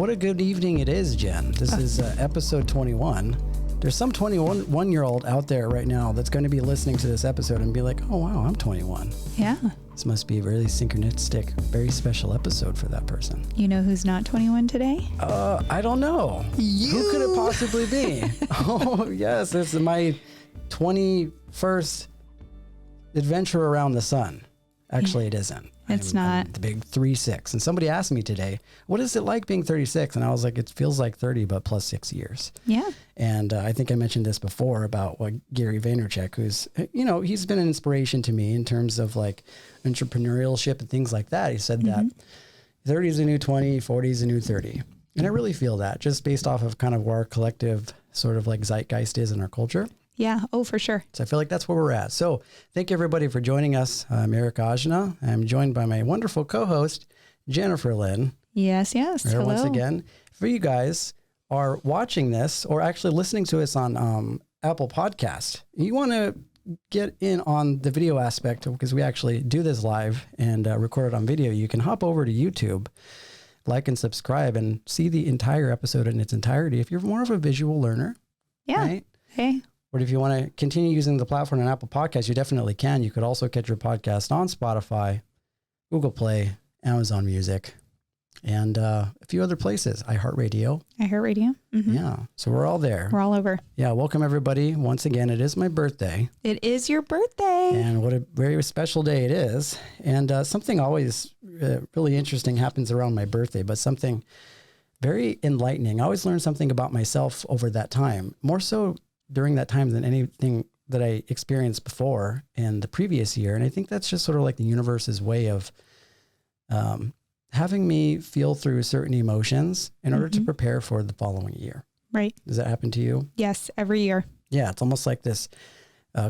what a good evening it is, Jen. This is episode 21. There's some 21-year-old out there right now that's going to be listening to this episode and be like, oh, wow, I'm 21. Yeah. This must be a really synchronistic, very special episode for that person. You know who's not 21 today? I don't know. Who could it possibly be? Oh, yes, this is my 21st adventure around the sun. Actually, it isn't. I'm the big 36. And somebody asked me today, what is it like being 36? And I was like, it feels like 30, but plus 6 years. Yeah. And I think I mentioned this before about what Gary Vaynerchuk, who's, he's been an inspiration to me in terms of like entrepreneurship and things like that. He said that 30 is a new 20, 40 is a new 30. And I really feel that just based off of kind of where our collective sort of like zeitgeist is in our culture. Yeah. Oh, for sure. So I feel like that's where we're at. So thank you everybody for joining us. I'm Eric Ajna. I'm joined by my wonderful co-host, Jennifer Lynn. Yes. Hello. Once again, for you guys are watching this or actually listening to us on Apple Podcast, you want to get in on the video aspect because we actually do this live and record it on video. You can hop over to YouTube, like and subscribe and see the entire episode in its entirety. If you're more of a visual learner, yeah. Right? Hey. But if you want to continue using the platform on Apple Podcasts, you definitely can. You could also catch your podcast on Spotify, Google Play, Amazon Music, and a few other places. iHeartRadio. Mm-hmm. Yeah. So we're all there. We're all over. Yeah. Welcome, everybody. Once again, it is my birthday. It is your birthday. And what a very special day it is. And something always really interesting happens around my birthday, but something very enlightening. I always learn something about myself over that time, more so during that time than anything that I experienced before in the previous year. And I think that's just sort of like the universe's way of having me feel through certain emotions in order to prepare for the following year. Right. Does that happen to you? Yes, every year. Yeah, it's almost like this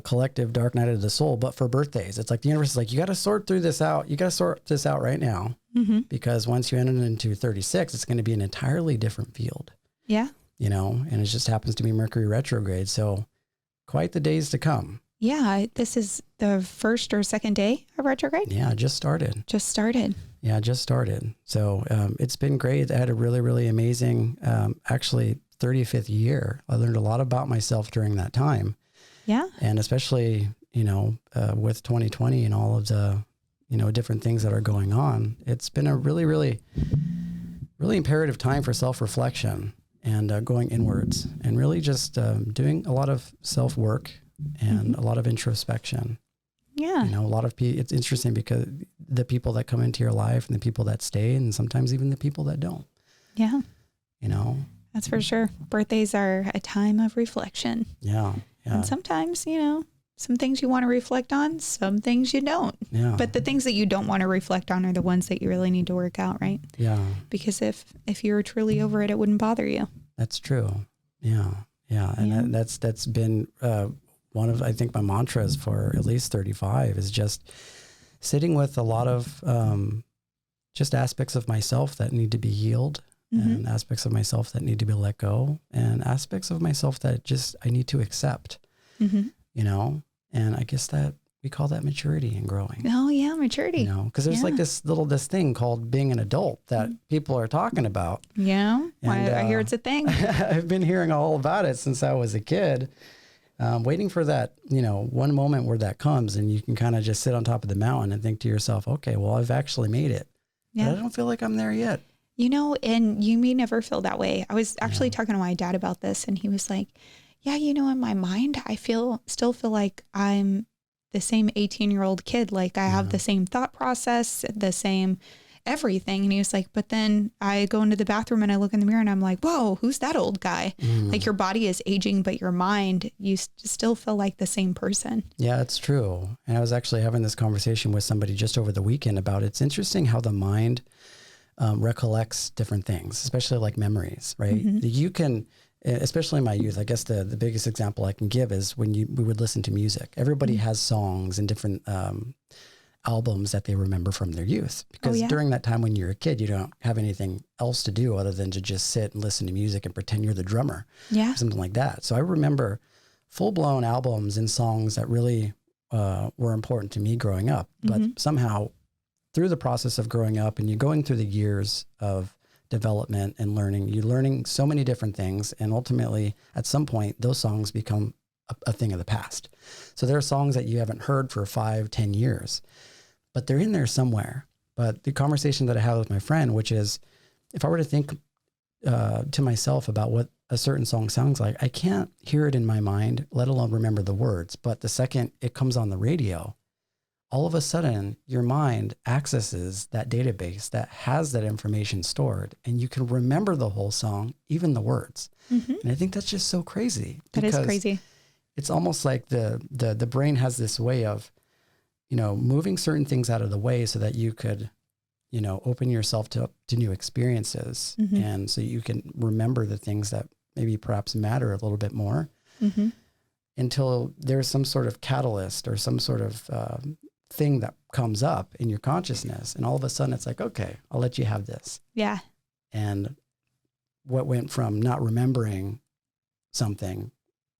collective dark night of the soul, but for birthdays. It's like the universe is like, you got to sort through this out. You got to sort this out right now because once you enter into 36, it's going to be an entirely different field. Yeah. And it just happens to be Mercury retrograde. So quite the days to come. Yeah. This is the first or second day of retrograde. Yeah. Just started. Yeah. Just started. So it's been great. I had a really, really amazing, actually 35th year. I learned a lot about myself during that time. Yeah. And especially, with 2020 and all of the, different things that are going on, it's been a really, really, really imperative time for self-reflection. And going inwards and really just doing a lot of self-work and a lot of introspection. Yeah. A lot of people, it's interesting because the people that come into your life and the people that stay and sometimes even the people that don't. Yeah. That's for sure. Birthdays are a time of reflection. Yeah. And sometimes, some things you want to reflect on, some things you don't. Yeah. But the things that you don't want to reflect on are the ones that you really need to work out, right? Yeah. Because if you were truly over it, it wouldn't bother you. That's true. Yeah. Yeah. And that's been one of, I think, my mantras for at least 35 is just sitting with a lot of just aspects of myself that need to be healed and aspects of myself that need to be let go and aspects of myself that just I need to accept. And I guess that we call that maturity and growing. Oh yeah, maturity. Because there's like this thing called being an adult that people are talking about. Yeah, and, I hear it's a thing. I've been hearing all about it since I was a kid, waiting for that, one moment where that comes and you can kind of just sit on top of the mountain and think to yourself, okay, well, I've actually made it. Yeah. But I don't feel like I'm there yet. And you may never feel that way. I was actually talking to my dad about this and he was like, yeah, in my mind, I still feel like I'm the same 18-year-old kid. Like I have the same thought process, the same everything. And he was like, but then I go into the bathroom and I look in the mirror and I'm like, whoa, who's that old guy? Like your body is aging, but your mind, you still feel like the same person. Yeah, it's true. And I was actually having this conversation with somebody just over the weekend about it's interesting how the mind recollects different things, especially like memories, right? You can, especially in my youth, I guess the biggest example I can give is when we would listen to music. Everybody has songs and different albums that they remember from their youth. Because during that time when you're a kid, you don't have anything else to do other than to just sit and listen to music and pretend you're the drummer. Yeah. Something like that. So I remember full-blown albums and songs that really were important to me growing up. But somehow through the process of growing up and you're going through the years of development and learning. You're learning so many different things. And ultimately, at some point, those songs become a thing of the past. So there are songs that you haven't heard for 5-10 years, but they're in there somewhere. But the conversation that I had with my friend, which is, if I were to think to myself about what a certain song sounds like, I can't hear it in my mind, let alone remember the words. But the second it comes on the radio, all of a sudden your mind accesses that database that has that information stored, and you can remember the whole song, even the words. And I think that's just so crazy. That is crazy. It's almost like the brain has this way of, moving certain things out of the way so that you could, open yourself to new experiences. And so you can remember the things that maybe perhaps matter a little bit more until there's some sort of catalyst or some sort of thing that comes up in your consciousness. And all of a sudden it's like, okay, I'll let you have this. Yeah. And what went from not remembering something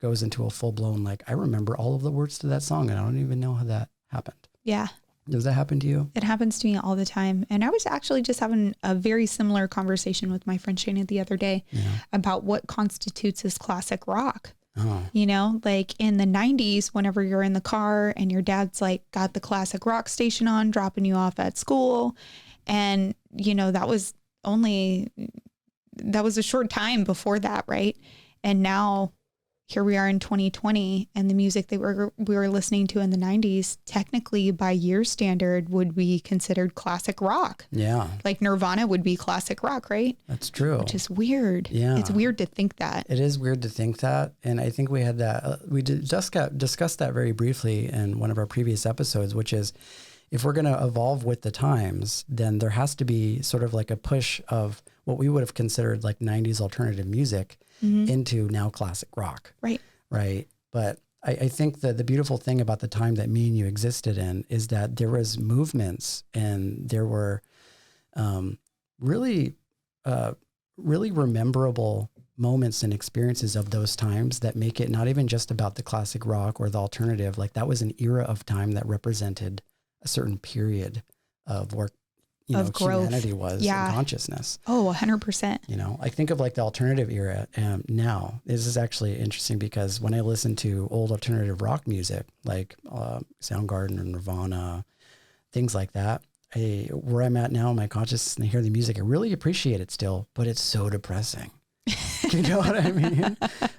goes into a full blown, like, I remember all of the words to that song and I don't even know how that happened. Yeah. Does that happen to you? It happens to me all the time. And I was actually just having a very similar conversation with my friend Shana the other day about what constitutes as classic rock. Like in the 90s, whenever you're in the car and your dad's like got the classic rock station on, dropping you off at school. And, that was a short time before that. Right. And now here we are in 2020, and the music that we were listening to in the 90s, technically by your standard, would be considered classic rock. Yeah. Like Nirvana would be classic rock, right? That's true. Which is weird. Yeah. It's weird to think that. It is weird to think that. And I think we had that, discussed that very briefly in one of our previous episodes, which is, if we're going to evolve with the times, then there has to be sort of like a push of what we would have considered like 90s alternative music into now classic rock. Right. Right. But I think that the beautiful thing about the time that me and you existed in is that there was movements, and there were really rememberable moments and experiences of those times that make it not even just about the classic rock or the alternative. Like, that was an era of time that represented a certain period of work, of growth. Humanity was in consciousness. Oh, 100%. I think of like the alternative era. Now, this is actually interesting because when I listen to old alternative rock music, like Soundgarden or Nirvana, things like that, where I'm at now in my consciousness and I hear the music, I really appreciate it still, but it's so depressing. You know what I mean?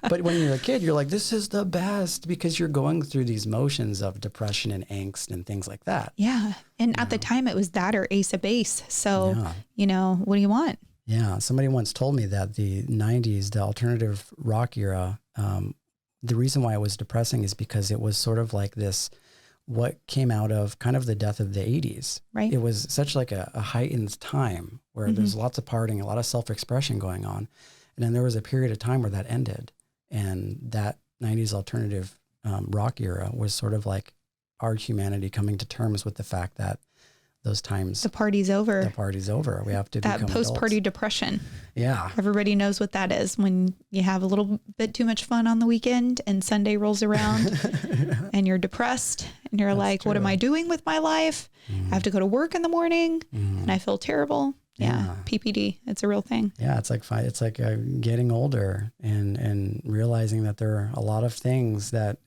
But when you're a kid, you're like, this is the best, because you're going through these motions of depression and angst and things like that. Yeah. And at the time it was that or Ace of Base. So, what do you want? Yeah. Somebody once told me that the 90s, the alternative rock era, the reason why it was depressing is because it was sort of like this, what came out of kind of the death of the 80s. Right. It was such like a heightened time where there's lots of partying, a lot of self-expression going on. And then there was a period of time where that ended, and that 90s alternative rock era was sort of like our humanity coming to terms with the fact that those times, the party's over. The party's over. We have to that become post-party adults. Depression. Yeah. Everybody knows what that is, when you have a little bit too much fun on the weekend and Sunday rolls around and you're depressed and you're like, what am I doing with my life? I have to go to work in the morning and I feel terrible. Yeah. PPD. It's a real thing. Yeah. It's like getting older and realizing that there are a lot of things that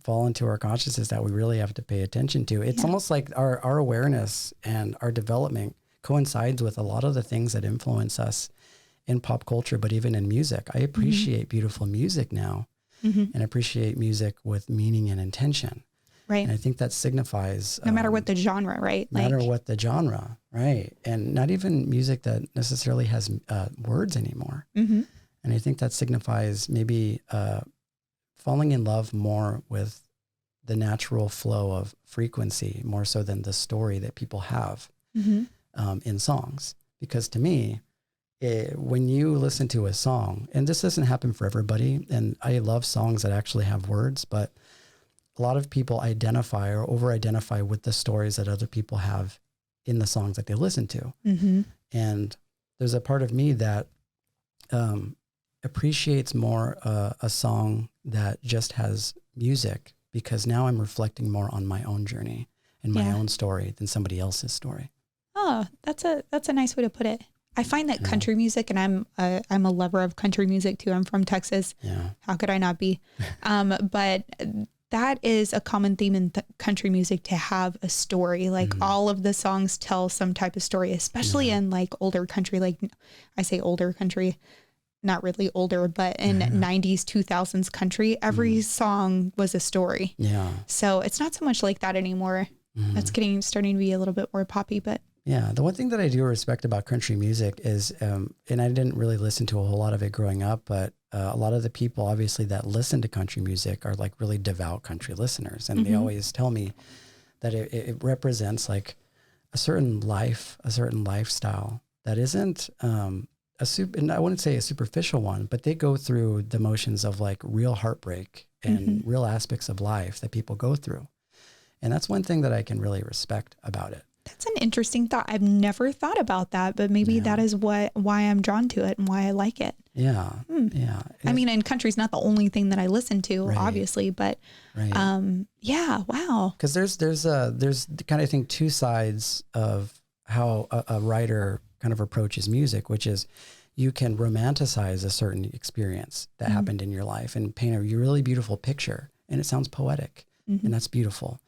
fall into our consciousness that we really have to pay attention to. It's almost like our awareness and our development coincides with a lot of the things that influence us in pop culture, but even in music. I appreciate beautiful music now and appreciate music with meaning and intention. Right. And I think that signifies... No matter what the genre, right? No matter what the genre, right? And not even music that necessarily has words anymore. And I think that signifies maybe falling in love more with the natural flow of frequency, more so than the story that people have in songs. Because to me, when you listen to a song, and this doesn't happen for everybody, and I love songs that actually have words, but a lot of people identify or over-identify with the stories that other people have in the songs that they listen to. And there's a part of me that appreciates more a song that just has music, because now I'm reflecting more on my own journey and my own story than somebody else's story. Oh, that's a nice way to put it. I find that country music, and I'm a lover of country music too. I'm from Texas. Yeah. How could I not be? But that is a common theme in country music, to have a story. Like all of the songs tell some type of story, especially in like older country. Like I say older country, not really older, but in 90s, 2000s country, every song was a story. Yeah. So it's not so much like that anymore. That's starting to be a little bit more poppy, but. Yeah. The one thing that I do respect about country music is, and I didn't really listen to a whole lot of it growing up, but a lot of the people obviously that listen to country music are like really devout country listeners. And they always tell me that it represents like a certain lifestyle that isn't, and I wouldn't say a superficial one, but they go through the motions of like real heartbreak and real aspects of life that people go through. And that's one thing that I can really respect about it. That's an interesting thought. I've never thought about that, but maybe that is why I'm drawn to it and why I like it. Yeah. Yeah. I mean, and country's not the only thing that I listen to, obviously, but yeah, wow. Because there's kind of, I think, two sides of how a writer kind of approaches music, which is you can romanticize a certain experience that happened in your life and paint a really beautiful picture, and it sounds poetic, and that's beautiful.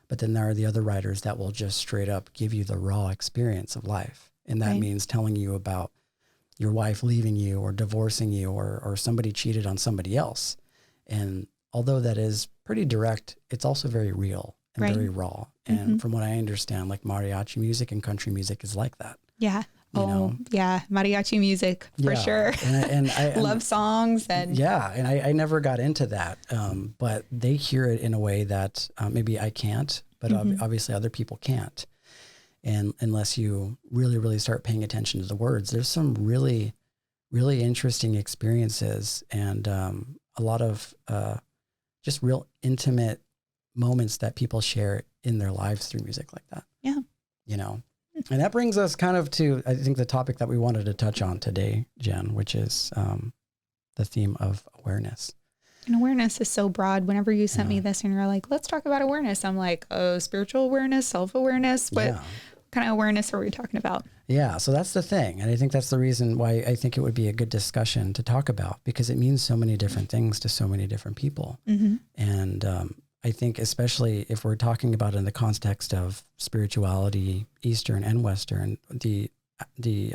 But then there are the other writers that will just straight up give you the raw experience of life. And that means telling you about your wife leaving you or divorcing you or somebody cheated on somebody else. And although that is pretty direct, it's also very real and very raw. And from what I understand, like mariachi music and country music is like that. Yeah. Yeah. Mariachi music for sure. And I love songs and and I never got into that. But they hear it in a way that maybe I can't, but obviously other people can't. And unless you really, really start paying attention to the words, there's some really, really interesting experiences and a lot of just real intimate moments that people share in their lives through music like that. Yeah. You know? And that brings us kind of to, I think, the topic that we wanted to touch on today, Jen, which is the theme of awareness. And awareness is so broad. Whenever you sent me this and you're like, let's talk about awareness, I'm like, oh, spiritual awareness, self-awareness. What kind of awareness are we talking about? Yeah, so that's the thing. And I think that's the reason why I think it would be a good discussion to talk about, because it means so many different things to so many different people. And I think especially if we're talking about in the context of spirituality, Eastern and Western, the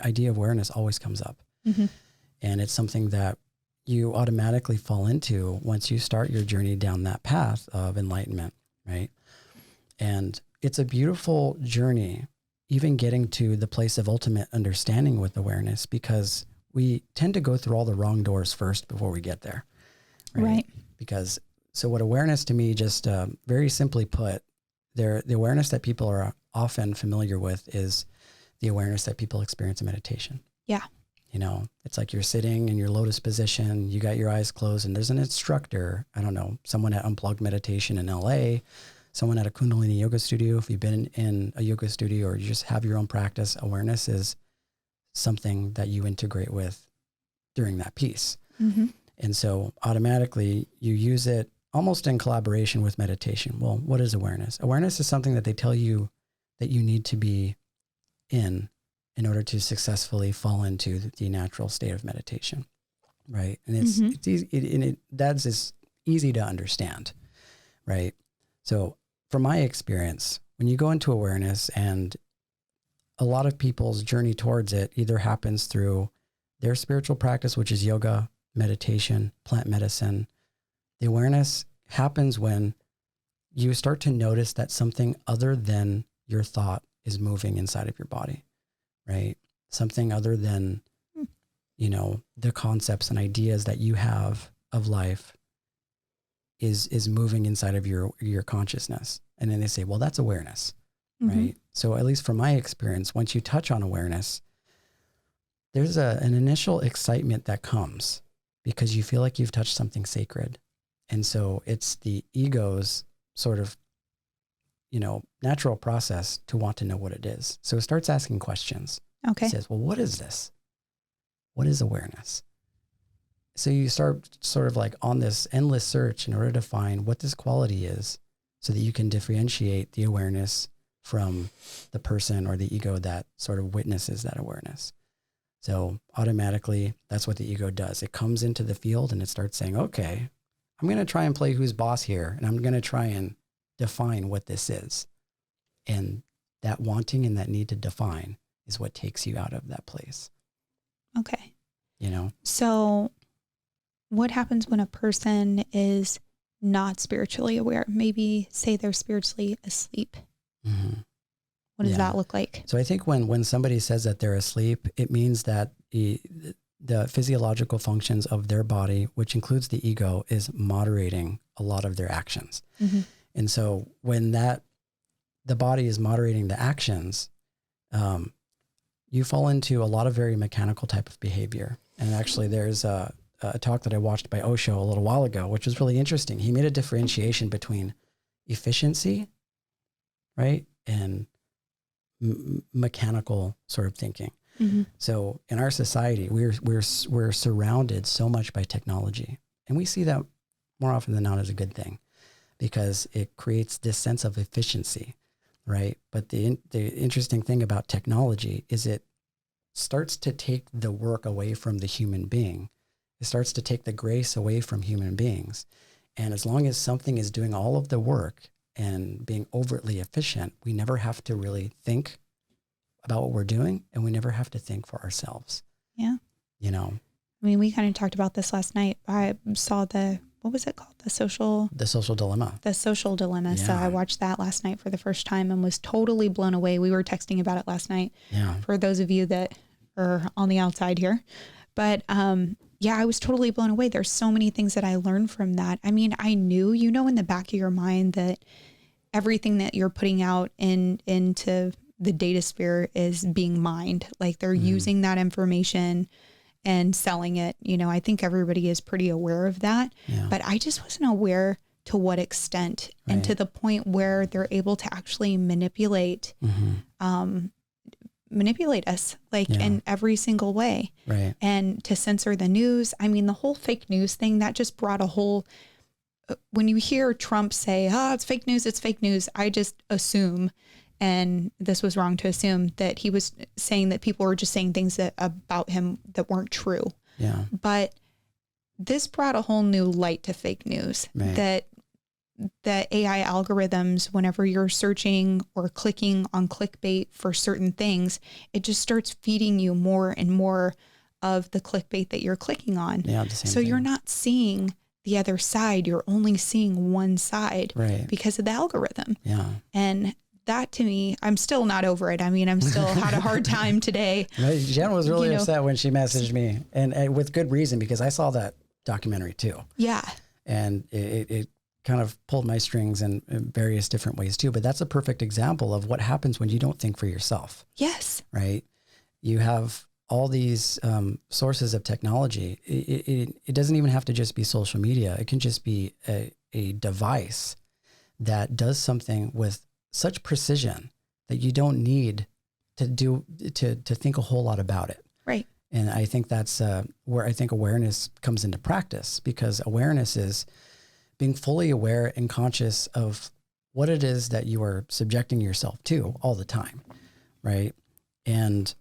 idea of awareness always comes up. And it's something that you automatically fall into once you start your journey down that path of enlightenment, right? And it's a beautiful journey, even getting to the place of ultimate understanding with awareness, because we tend to go through all the wrong doors first before we get there, right? Because so what awareness to me, just very simply put, the awareness that people are often familiar with is the awareness that people experience in meditation. Yeah. You know, it's like you're sitting in your lotus position, you got your eyes closed, and there's an instructor, I don't know, someone at Unplugged Meditation in LA, someone at a Kundalini yoga studio. If you've been in a yoga studio or you just have your own practice, awareness is something that you integrate with during that piece. And so automatically you use it almost in collaboration with meditation. Well, what is awareness? Awareness is something that they tell you that you need to be in order to successfully fall into the natural state of meditation, right? And it's easy, that's easy to understand, right? So from my experience, when you go into awareness, and a lot of people's journey towards it either happens through their spiritual practice, which is yoga, meditation, plant medicine. The awareness happens when you start to notice that something other than your thought is moving inside of your body, right? Something other than, you know, the concepts and ideas that you have of life is moving inside of your consciousness. And then they say, well, that's awareness, right? So at least from my experience, once you touch on awareness, there's an initial excitement that comes because you feel like you've touched something sacred. And so it's the ego's sort of, you know, natural process to want to know what it is. So it starts asking questions. Okay. It says, well, what is this? What is awareness? So you start sort of like on this endless search in order to find what this quality is so that you can differentiate the awareness from the person or the ego that sort of witnesses that awareness. So automatically, that's what the ego does. It comes into the field and it starts saying, okay, I'm going to try and play who's boss here. And I'm going to try and define what this is. And that wanting and that need to define is what takes you out of that place. Okay. You know? So what happens when a person is not spiritually aware? Maybe say they're spiritually asleep. Mm-hmm. What does that look like? So I think when somebody says that they're asleep, it means that the physiological functions of their body, which includes the ego, is moderating a lot of their actions. Mm-hmm. And so when the body is moderating the actions, you fall into a lot of very mechanical type of behavior. And actually there's a talk that I watched by Osho a little while ago, which was really interesting. He made a differentiation between efficiency, right, and mechanical sort of thinking. Mm-hmm. So in our society, we're surrounded so much by technology, and we see that more often than not as a good thing because it creates this sense of efficiency, right? But the interesting thing about technology is it starts to take the work away from the human being. It starts to take the grace away from human beings. And as long as something is doing all of the work and being overtly efficient, we never have to really think about what we're doing, and we never have to think for ourselves. Yeah. You know? I mean, we kind of talked about this last night. I saw what was it called? The social dilemma. The social dilemma. Yeah. So I watched that last night for the first time and was totally blown away. We were texting about it last night. Yeah. For those of you that are on the outside here. But, yeah, I was totally blown away. There's so many things that I learned from that. I mean, I knew, in the back of your mind that everything that you're putting out into the data sphere is being mined. Like they're using that information and selling it. I think everybody is pretty aware of that, but I just wasn't aware to what extent and to the point where they're able to actually manipulate us in every single way. Right. And to censor the news. I mean, the whole fake news thing that just brought a whole, when you hear Trump say, it's fake news, I just assume, and this was wrong to assume, that he was saying that people were just saying things about him that weren't true. Yeah. But this brought a whole new light to fake news, that AI algorithms, whenever you're searching or clicking on clickbait for certain things, it just starts feeding you more and more of the clickbait that you're clicking on. Yeah, the same thing. You're not seeing the other side. You're only seeing one side because of the algorithm. Yeah. And that to me, I'm still not over it. I mean, I'm still had a hard time today. Jen was really upset when she messaged me, and with good reason, because I saw that documentary too. Yeah. And it kind of pulled my strings in various different ways too. But that's a perfect example of what happens when you don't think for yourself. Yes. Right. You have all these sources of technology. It doesn't even have to just be social media. It can just be a device that does something with such precision that you don't need to think a whole lot about it. Right. And I think that's where I think awareness comes into practice, because awareness is being fully aware and conscious of what it is that you are subjecting yourself to all the time. Right. And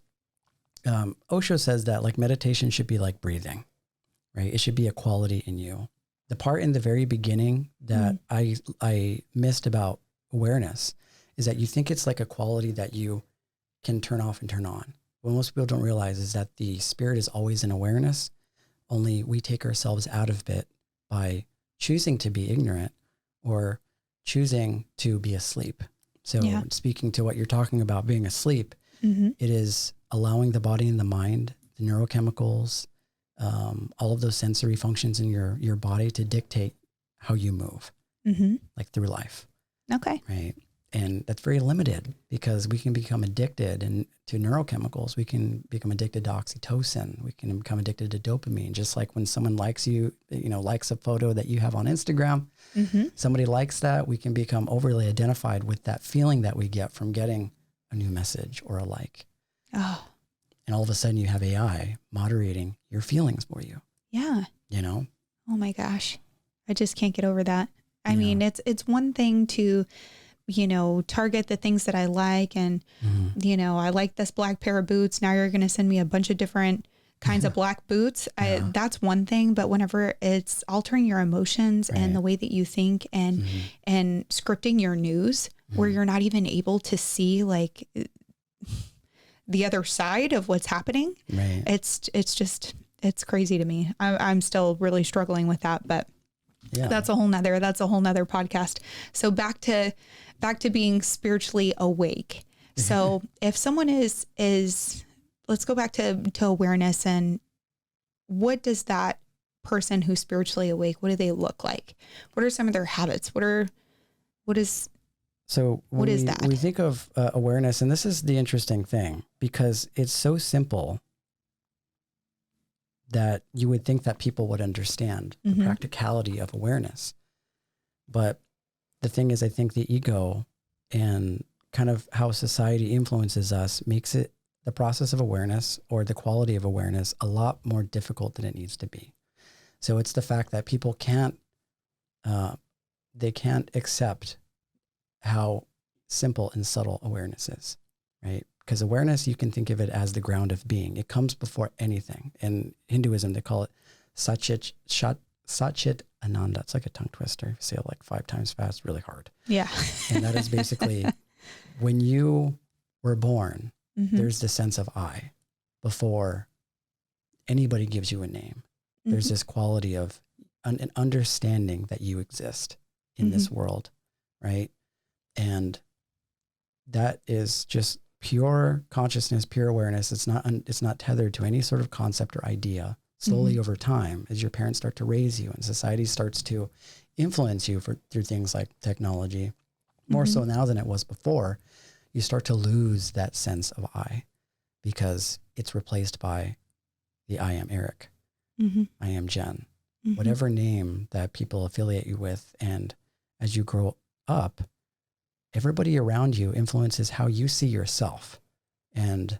Osho says that like meditation should be like breathing, right? It should be a quality in you. The part in the very beginning that I missed about awareness is that you think it's like a quality that you can turn off and turn on. What most people don't realize is that the spirit is always in awareness, only we take ourselves out of it by choosing to be ignorant or choosing to be asleep. So speaking to what you're talking about being asleep, it is allowing the body and the mind, the neurochemicals, all of those sensory functions in your body to dictate how you move, like through life. Okay. Right. And that's very limited, because we can become addicted to neurochemicals. We can become addicted to oxytocin. We can become addicted to dopamine. Just like when someone likes you, likes a photo that you have on Instagram, somebody likes that, we can become overly identified with that feeling that we get from getting a new message or a like. Oh. And all of a sudden you have AI moderating your feelings for you. Yeah. Oh my gosh. I just can't get over that. I mean, it's one thing to target the things that I like. And, I like this black pair of boots. Now you're going to send me a bunch of different kinds of black boots. That's one thing. But whenever it's altering your emotions and the way that you think and scripting your news where you're not even able to see like the other side of what's happening, it's crazy to me. I'm still really struggling with that, but that's a whole nother podcast. So back to being spiritually awake. So if someone is, let's go back to awareness, and what does that person who's spiritually awake, what do they look like? What are some of their habits? What is that? We think of awareness, and this is the interesting thing, because it's so simple that you would think that people would understand the practicality of awareness. But the thing is, I think the ego and kind of how society influences us makes it, the process of awareness or the quality of awareness, a lot more difficult than it needs to be. So it's the fact that people can't accept how simple and subtle awareness is, right? Because awareness, you can think of it as the ground of being. It comes before anything. In Hinduism, they call it Satchit Ananda. It's like a tongue twister. If you say it like 5 times fast, really hard. Yeah. And that is basically when you were born, there's this sense of I before anybody gives you a name. There's this quality of an understanding that you exist in this world, right? And that is just pure consciousness, pure awareness. It's not tethered to any sort of concept or idea. Slowly over time, as your parents start to raise you and society starts to influence you through things like technology, more so now than it was before, you start to lose that sense of I, because it's replaced by the I am Eric, I am Jenn, whatever name that people affiliate you with. And as you grow up, everybody around you influences how you see yourself. And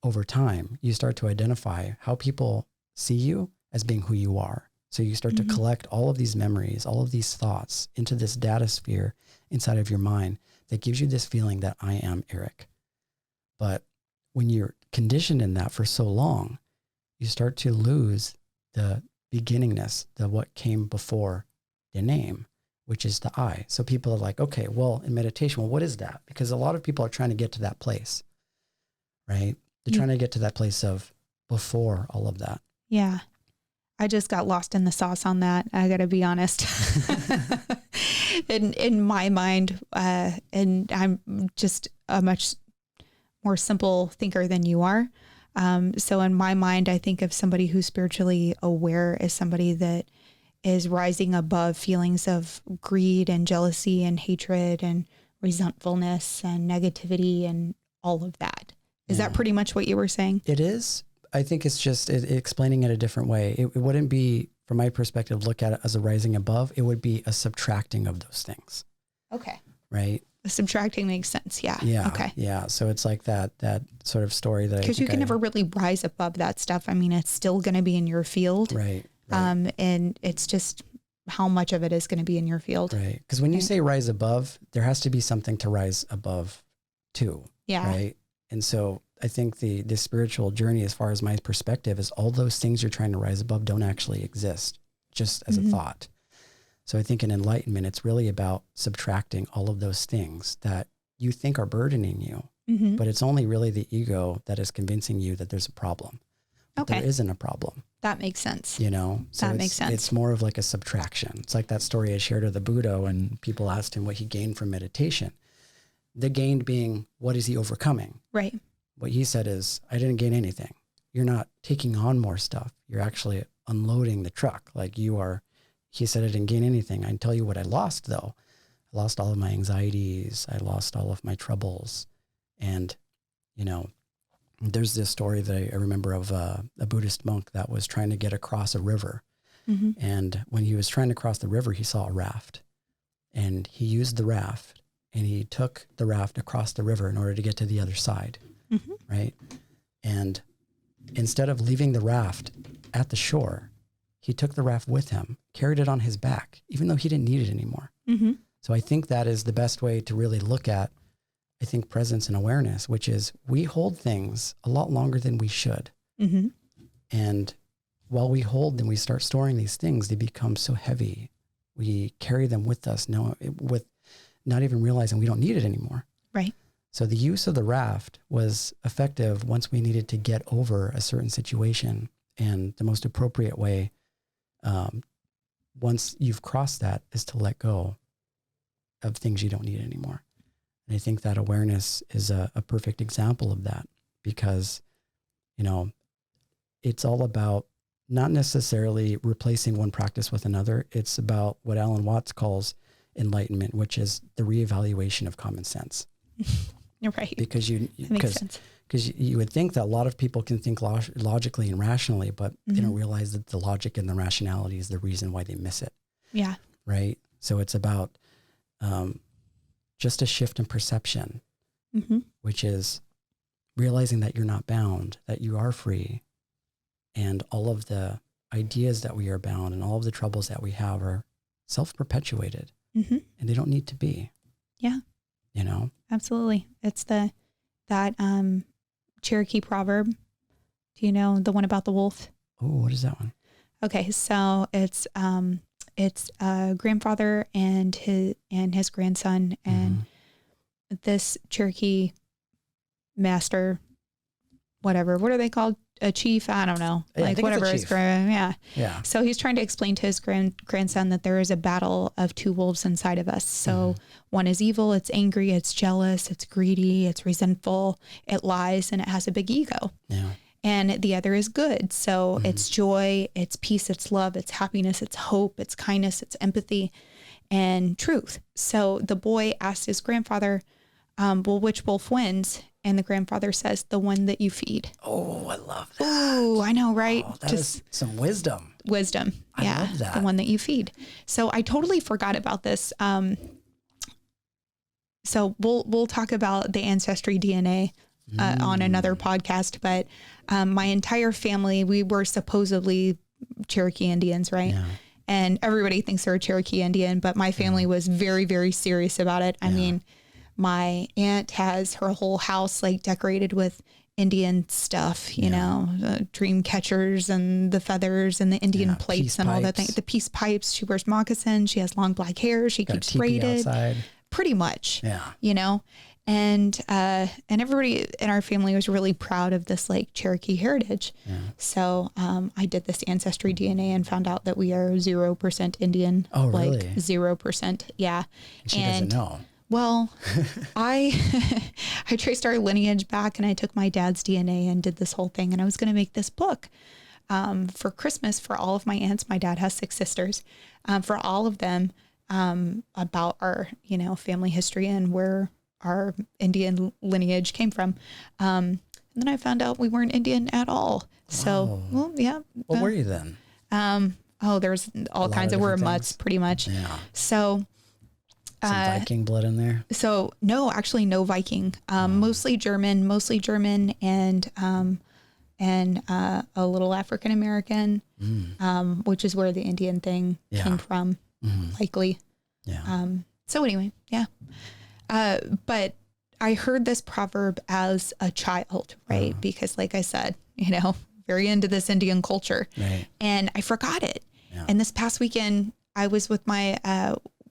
over time, you start to identify how people see you as being who you are. So you start to collect all of these memories, all of these thoughts into this data sphere inside of your mind that gives you this feeling that I am Eric. But when you're conditioned in that for so long, you start to lose the beginningness, the what came before the name, which is the I. So people are like, okay, well, in meditation, well, what is that? Because a lot of people are trying to get to that place, right? They're trying to get to that place of before all of that. Yeah. I just got lost in the sauce on that. I got to be honest. in my mind, and I'm just a much more simple thinker than you are. So in my mind, I think of somebody who's spiritually aware as somebody that is rising above feelings of greed and jealousy and hatred and resentfulness and negativity and all of that. Is that pretty much what you were saying? It is. I think it's just explaining it a different way. It wouldn't be, from my perspective, look at it as a rising above. It would be a subtracting of those things. Okay. Right? The subtracting makes sense. Yeah. Yeah. Okay. Yeah. So it's like that sort of story that because you can never really rise above that stuff. I mean, it's still going to be in your field. Right. And it's just how much of it is going to be in your field. Right. Because when you say rise above, there has to be something to rise above too. Yeah. Right. And so I think the spiritual journey, as far as my perspective, is all those things you're trying to rise above don't actually exist, just as a thought. So I think in enlightenment, it's really about subtracting all of those things that you think are burdening you, but it's only really the ego that is convincing you that there's a problem. But there isn't a problem. That makes sense. So that makes sense. It's more of like a subtraction. It's like that story I shared of the Buddha when people asked him what he gained from meditation. The gain being, what is he overcoming? Right. What he said is, I didn't gain anything. You're not taking on more stuff. You're actually unloading the truck. Like you are, he said, I didn't gain anything. I can tell you what I lost though. I lost all of my anxieties. I lost all of my troubles. And, there's this story that I remember of a Buddhist monk that was trying to get across a river. And when he was trying to cross the river, he saw a raft. And he used the raft and he took the raft across the river in order to get to the other side. Right. And instead of leaving the raft at the shore, he took the raft with him, carried it on his back, even though he didn't need it anymore. So I think that is the best way to really look at, I think, presence and awareness, which is we hold things a lot longer than we should. Mm-hmm. And while we hold and we start storing these things, they become so heavy. We carry them with us, with not even realizing we don't need it anymore. Right. So the use of the raft was effective once we needed to get over a certain situation. And the most appropriate way, once you've crossed that, is to let go of things you don't need anymore. And I think that awareness is a perfect example of that, because, it's all about not necessarily replacing one practice with another. It's about what Alan Watts calls enlightenment, which is the reevaluation of common sense. You're right. Because makes sense. Because you would think that a lot of people can think logically and rationally, but they don't realize that the logic and the rationality is the reason why they miss it. Yeah. Right. So it's about just a shift in perception, which is realizing that you're not bound, that you are free, and all of the ideas that we are bound and all of the troubles that we have are self-perpetuated, and they don't need to be. Yeah. Absolutely. It's that Cherokee proverb. Do you know the one about the wolf? Oh, what is that one? Okay, so it's a grandfather and his grandson, and this Cherokee master, whatever. What are they called? A chief? I don't know. Yeah, like whatever his Yeah. So he's trying to explain to his grandson that there is a battle of two wolves inside of us. So one is evil, it's angry, it's jealous, it's greedy, it's resentful, it lies, and it has a big ego. Yeah. And the other is good. So it's joy, it's peace, it's love, it's happiness, it's hope, it's kindness, it's empathy, and truth. So the boy asked his grandfather, well, which wolf wins? And the grandfather says, the one that you feed. Oh, I love that. Oh, I know, right? Oh, that is some wisdom. Wisdom. I love that. The one that you feed. So I totally forgot about this. So we'll talk about the ancestry DNA on another podcast, but my entire family, we were supposedly Cherokee Indians, right? Yeah. And everybody thinks they're a Cherokee Indian, but my family was very, very serious about it. I mean, my aunt has her whole house like decorated with Indian stuff, you know, dream catchers and the feathers and the Indian plates and all that thing. The peace pipes. She wears moccasins. She has long black hair. She keeps braided. Outside. Pretty much. Yeah. You know, and everybody in our family was really proud of this like Cherokee heritage. Yeah. So I did this ancestry DNA and found out that we are 0% Indian. Oh, really? Like 0%. Yeah. And she doesn't know. Well, I traced our lineage back and I took my dad's DNA and did this whole thing. And I was going to make this book for Christmas for all of my aunts. My dad has 6 sisters, for all of them, about our, you know, family history and where our Indian lineage came from. And then I found out we weren't Indian at all. So, well, yeah. What were you then? There's all kinds of, we're mutts pretty much. Yeah. So, some Viking blood in there? So no, actually no Viking, mostly German and a little African-American, which is where the Indian thing came from, likely. Yeah. So anyway, yeah. But I heard this proverb as a child, right? Because like I said, you know, very into this Indian culture, right. And I forgot it. Yeah. And this past weekend I was with my,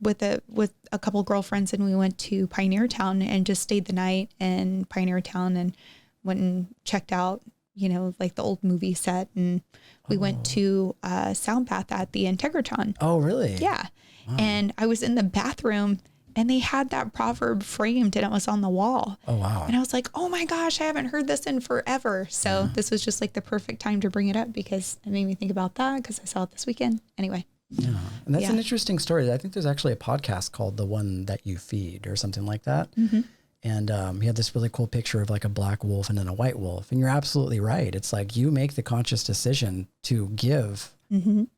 with a couple of girlfriends and we went to Pioneer Town and just stayed the night in Pioneer Town and went and checked out, you know, like the old movie set. And we went to a sound bath at the Integratron. Oh, really? Yeah. Wow. And I was in the bathroom and they had that proverb framed and it was on the wall. Oh, wow. And I was like, oh my gosh, I haven't heard this in forever. So this was just like the perfect time to bring it up because it made me think about that because I saw it this weekend. Anyway. Yeah. And that's an interesting story. I think there's actually a podcast called The One That You Feed or something like that. Mm-hmm. And he had this really cool picture of like a black wolf and then a white wolf. And you're absolutely right. It's like you make the conscious decision to give and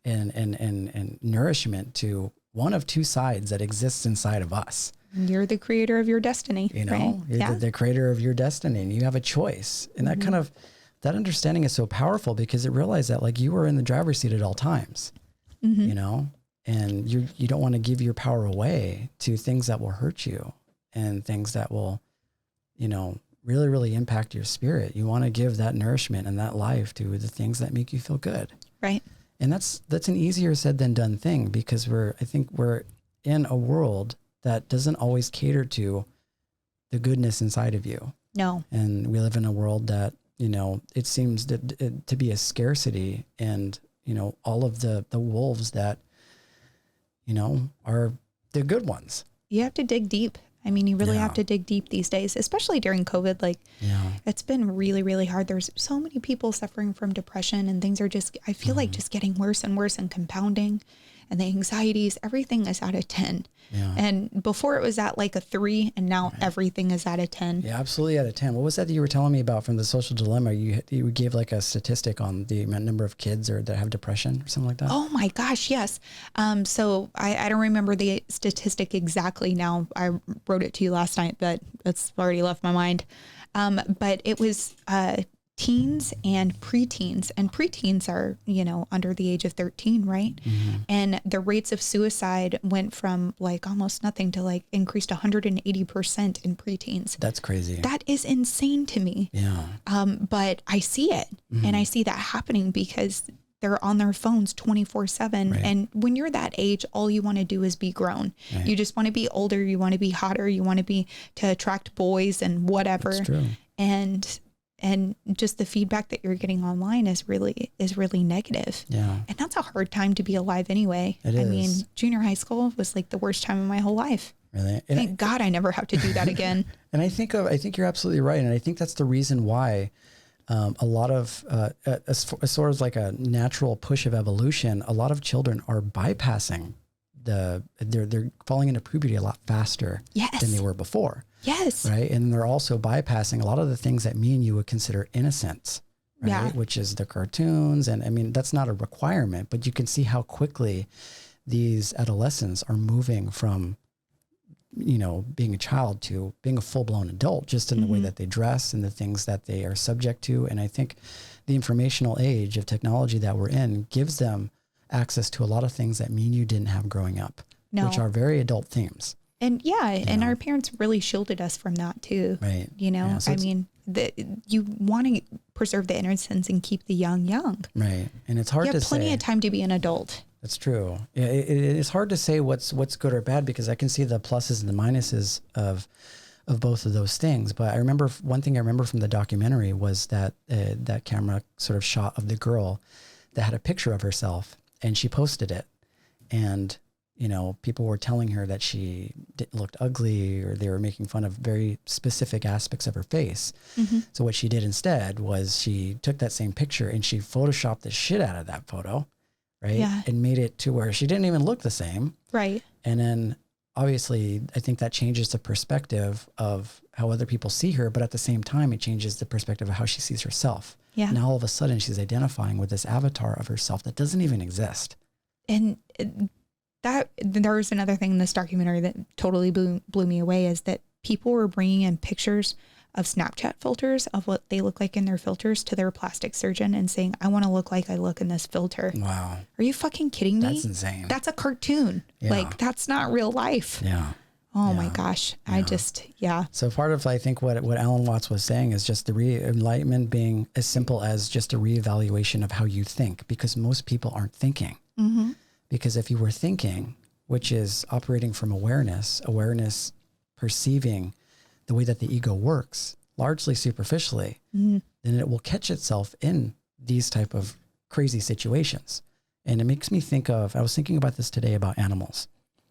nourishment to one of 2 sides that exists inside of us. You're the creator of your destiny. You know, right? You're the creator of your destiny and you have a choice. And that kind of, that understanding is so powerful because it realized that like you were in the driver's seat at all times. You know, And you don't want to give your power away to things that will hurt you and things that will, really, really impact your spirit. You want to give that nourishment and that life to the things that make you feel good. Right. And that's an easier said than done thing, because I think we're in a world that doesn't always cater to the goodness inside of you. No. And we live in a world that, it seems to be a scarcity, and, all of the wolves that, are the good ones. You have to dig deep. I mean, you really have to dig deep these days, especially during COVID. Like, it's been really, really hard. There's so many people suffering from depression, and things are just, I feel like just getting worse and worse and compounding. And the anxieties, everything is at a 10. Yeah. And before it was at like a 3, and now everything is at a 10. Yeah, absolutely at a 10. What was that you were telling me about from the social dilemma? You gave like a statistic on the number of kids that have depression or something like that. Oh my gosh, yes. So I don't remember the statistic exactly now. I wrote it to you last night, but it's already left my mind. But it was teens and preteens, and preteens are, under the age of 13, right? Mm-hmm. And the rates of suicide went from like almost nothing to like increased 180% in preteens. That's crazy. That is insane to me. Yeah. But I see it, and I see that happening because they're on their phones 24/7. Right. And when you're that age, all you want to do is be grown. Right. You just want to be older. You want to be hotter. You want to attract boys and whatever. That's true. And just the feedback that you're getting online is really negative. Yeah. And that's a hard time to be alive anyway. It is. I mean, junior high school was like the worst time of my whole life. Really? Thank God I never have to do that again. And I think you're absolutely right. And I think that's the reason why a lot of, as sort of like a natural push of evolution, a lot of children are bypassing they're falling into puberty a lot faster than they were before. Yes. Right. And they're also bypassing a lot of the things that me and you would consider innocence, right? Yeah. Which is the cartoons. And I mean, that's not a requirement, but you can see how quickly these adolescents are moving from, being a child to being a full-blown adult, just in the way that they dress and the things that they are subject to. And I think the informational age of technology that we're in gives them access to a lot of things that me and you didn't have growing up, which are very adult themes. And and our parents really shielded us from that too. Right. So I mean, you want to preserve the innocence and keep the young. Right. And it's hard to say. You have plenty of time to be an adult. That's true. It's hard to say what's good or bad, because I can see the pluses and the minuses of both of those things. But one thing I remember from the documentary was that that camera sort of shot of the girl that had a picture of herself, and she posted it. And, people were telling her that she looked ugly, or they were making fun of very specific aspects of her face. Mm-hmm. So what she did instead was she took that same picture and she photoshopped the shit out of that photo, right? Yeah. And made it to where she didn't even look the same. Right. And then obviously I think that changes the perspective of how other people see her, but at the same time, it changes the perspective of how she sees herself. Yeah. Now all of a sudden she's identifying with this avatar of herself that doesn't even exist. And that there was another thing in this documentary that totally blew me away, is that people were bringing in pictures of Snapchat filters of what they look like in their filters to their plastic surgeon and saying, I want to look like I look in this filter. Wow. Are you fucking kidding me? That's insane. That's a cartoon. Yeah. Like, that's not real life. Yeah. Oh my gosh. Yeah. So part of, I think what Alan Watts was saying is just the enlightenment being as simple as just a reevaluation of how you think, because most people aren't thinking. Mm-hmm. Because if you were thinking, which is operating from awareness perceiving the way that the ego works, largely superficially, then it will catch itself in these type of crazy situations. And it makes me think of, I was thinking about this today about animals.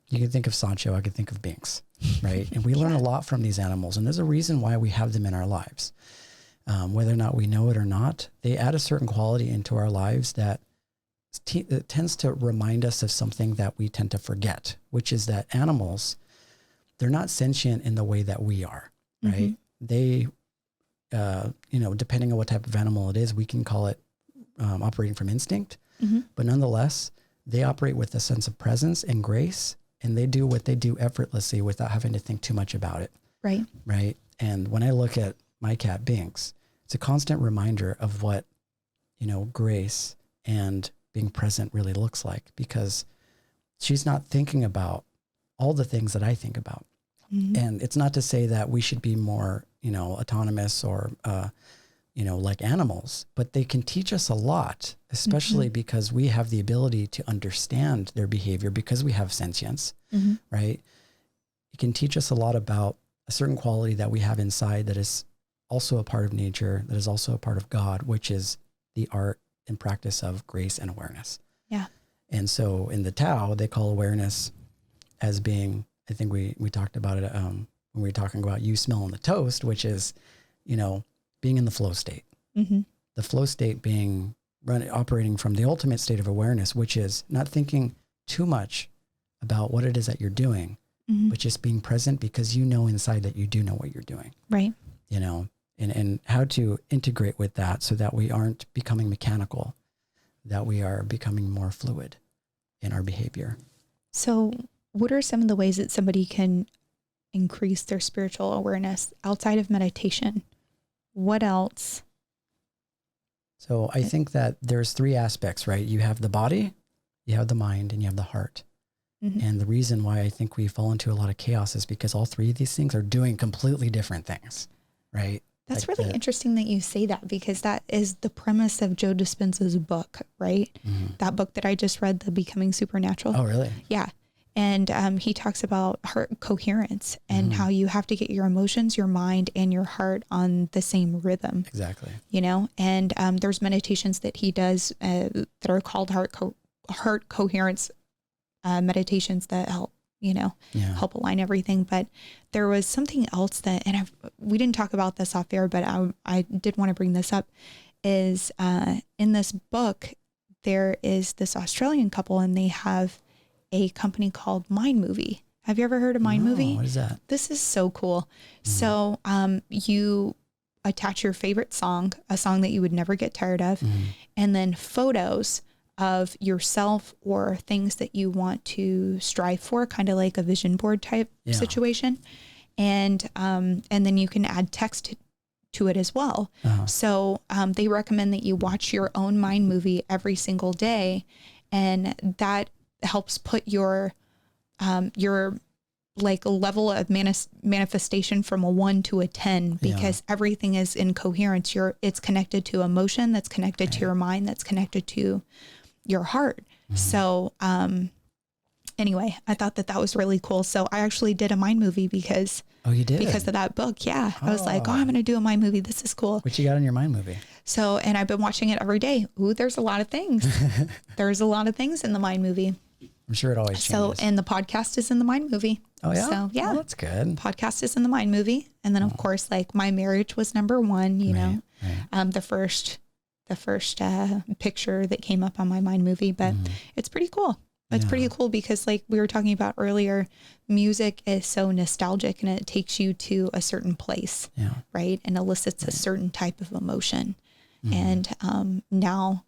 You can think of Sancho, I could think of Binks, right? And we learn a lot from these animals, and there's a reason why we have them in our lives. Whether or not we know it or not, they add a certain quality into our lives that tends to remind us of something that we tend to forget, which is that animals, they're not sentient in the way that we are, right? Mm-hmm. They, depending on what type of animal it is, we can call it operating from instinct, but nonetheless, they operate with a sense of presence and grace, and they do what they do effortlessly without having to think too much about it. Right. Right. And when I look at my cat Binks, it's a constant reminder of what, grace and being present really looks like, because she's not thinking about all the things that I think about. Mm-hmm. And it's not to say that we should be more, autonomous or, like animals, but they can teach us a lot, especially mm-hmm. because we have the ability to understand their behavior because we have sentience, Mm-hmm. right? It can teach us a lot about a certain quality that we have inside that is also a part of nature, that is also a part of God, which is the art and practice of grace and awareness. Yeah. And so in the Tao, they call awareness as being, I think we talked about it when we were talking about you smelling the toast, which is, being in the flow state. Mm-hmm. The flow state being operating from the ultimate state of awareness, which is not thinking too much about what it is that you're doing, Mm-hmm. but just being present because you know inside that you do know what you're doing. Right. And how to integrate with that so that we aren't becoming mechanical, that we are becoming more fluid in our behavior. So what are some of the ways that somebody can increase their spiritual awareness outside of meditation? What else? So I think that there's 3 aspects, right? You have the body, you have the mind, and you have the heart. Mm-hmm. And the reason why I think we fall into a lot of chaos is because all 3 of these things are doing completely different things, right? That's like really interesting that you say that, because that is the premise of Joe Dispenza's book, right? Mm-hmm. That book that I just read, The Becoming Supernatural. Oh, really? Yeah. And he talks about heart coherence and Mm-hmm. how you have to get your emotions, your mind, and your heart on the same rhythm. Exactly. And there's meditations that he does that are called heart coherence meditations that help, help align everything. But there was something else that, and we didn't talk about this off air, but I did want to bring this up, is in this book, there is this Australian couple and they have a company called Mind Movie. Have you ever heard of Mind Movie? What is that? This is so cool. Mm-hmm. So you attach your favorite song, a song that you would never get tired of, mm-hmm. and then photos of yourself or things that you want to strive for, kind of like a vision board type situation. And then you can add text to it as well. Uh-huh. So they recommend that you watch your own mind movie every single day. And that helps put your like level of manifestation from a 1 to a 10, because everything is in coherence. It's connected to emotion, that's connected to your mind, that's connected to your heart. Mm-hmm. So, anyway, I thought that was really cool. So I actually did a mind movie because you did? Because of that book. Yeah. I was like, I'm going to do a mind movie. This is cool. What you got in your mind movie? So, and I've been watching it every day. Ooh, there's a lot of things. There's a lot of things in the mind movie. I'm sure it always changes. So, and the podcast is in the mind movie. Oh yeah? So yeah. Oh, that's good. Podcast is in the mind movie. And then of course, like my marriage was number 1, Right. the first picture that came up on my mind movie, but it's pretty cool. It's pretty cool because like we were talking about earlier, music is so nostalgic and it takes you to a certain place, right? And elicits a certain type of emotion. And now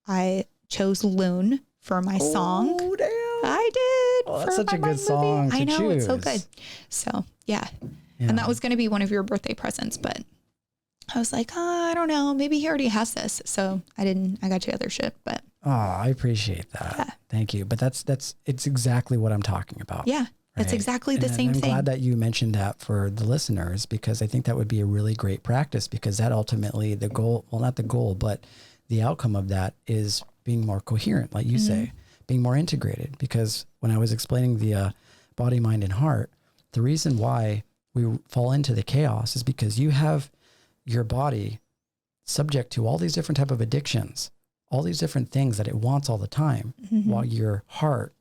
I chose Loon for my song. Oh, damn. I did. Oh, that's such a good song to I know, choose. it's so good. So yeah. And that was going to be one of your birthday presents, but I was like, I don't know, maybe he already has this. So I got you other shit, but. Oh, I appreciate that. Yeah. Thank you. But it's exactly what I'm talking about. Yeah. That's exactly the same thing. I'm glad that you mentioned that for the listeners, because I think that would be a really great practice, because that ultimately the goal, well, not the goal, but the outcome of that is being more coherent, like you say, being more integrated. Because when I was explaining the body, mind, and heart, the reason why we fall into the chaos is because you have your body subject to all these different type of addictions, all these different things that it wants all the time, while your heart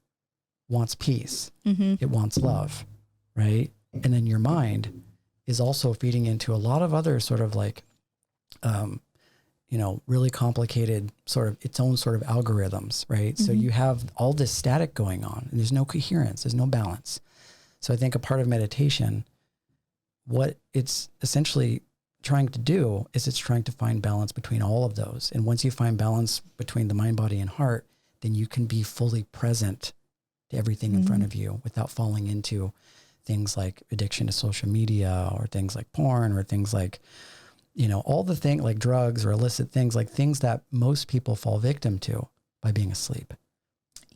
wants peace. It wants love, right? And then your mind is also feeding into a lot of other sort of like, really complicated sort of its own sort of algorithms, right? So you have all this static going on and there's no coherence, there's no balance. So I think a part of meditation, what it's essentially trying to do is it's trying to find balance between all of those. And once you find balance between the mind, body, and heart, then you can be fully present to everything in front of you without falling into things like addiction to social media, or things like porn, or things like, all the things like drugs or illicit things, like things that most people fall victim to by being asleep.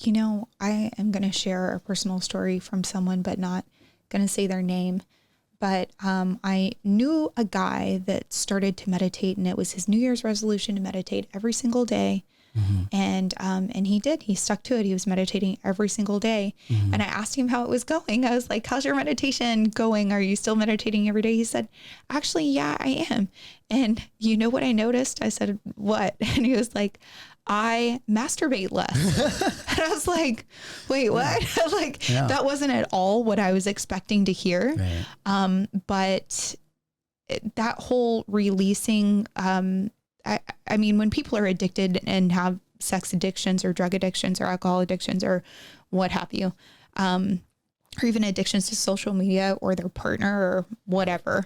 I am going to share a personal story from someone, but not going to say their name. But I knew a guy that started to meditate, and it was his New Year's resolution to meditate every single day. And he did. He stuck to it. He was meditating every single day. And I asked him how it was going. I was like, how's your meditation going? Are you still meditating every day? He said, actually, yeah, I am. And you know what I noticed? I said, what? And he was like, I masturbate less. And I was like, wait, what? That wasn't at all what I was expecting to hear. Right. But that whole releasing, I mean, when people are addicted and have sex addictions or drug addictions or alcohol addictions or what have you, or even addictions to social media or their partner or whatever,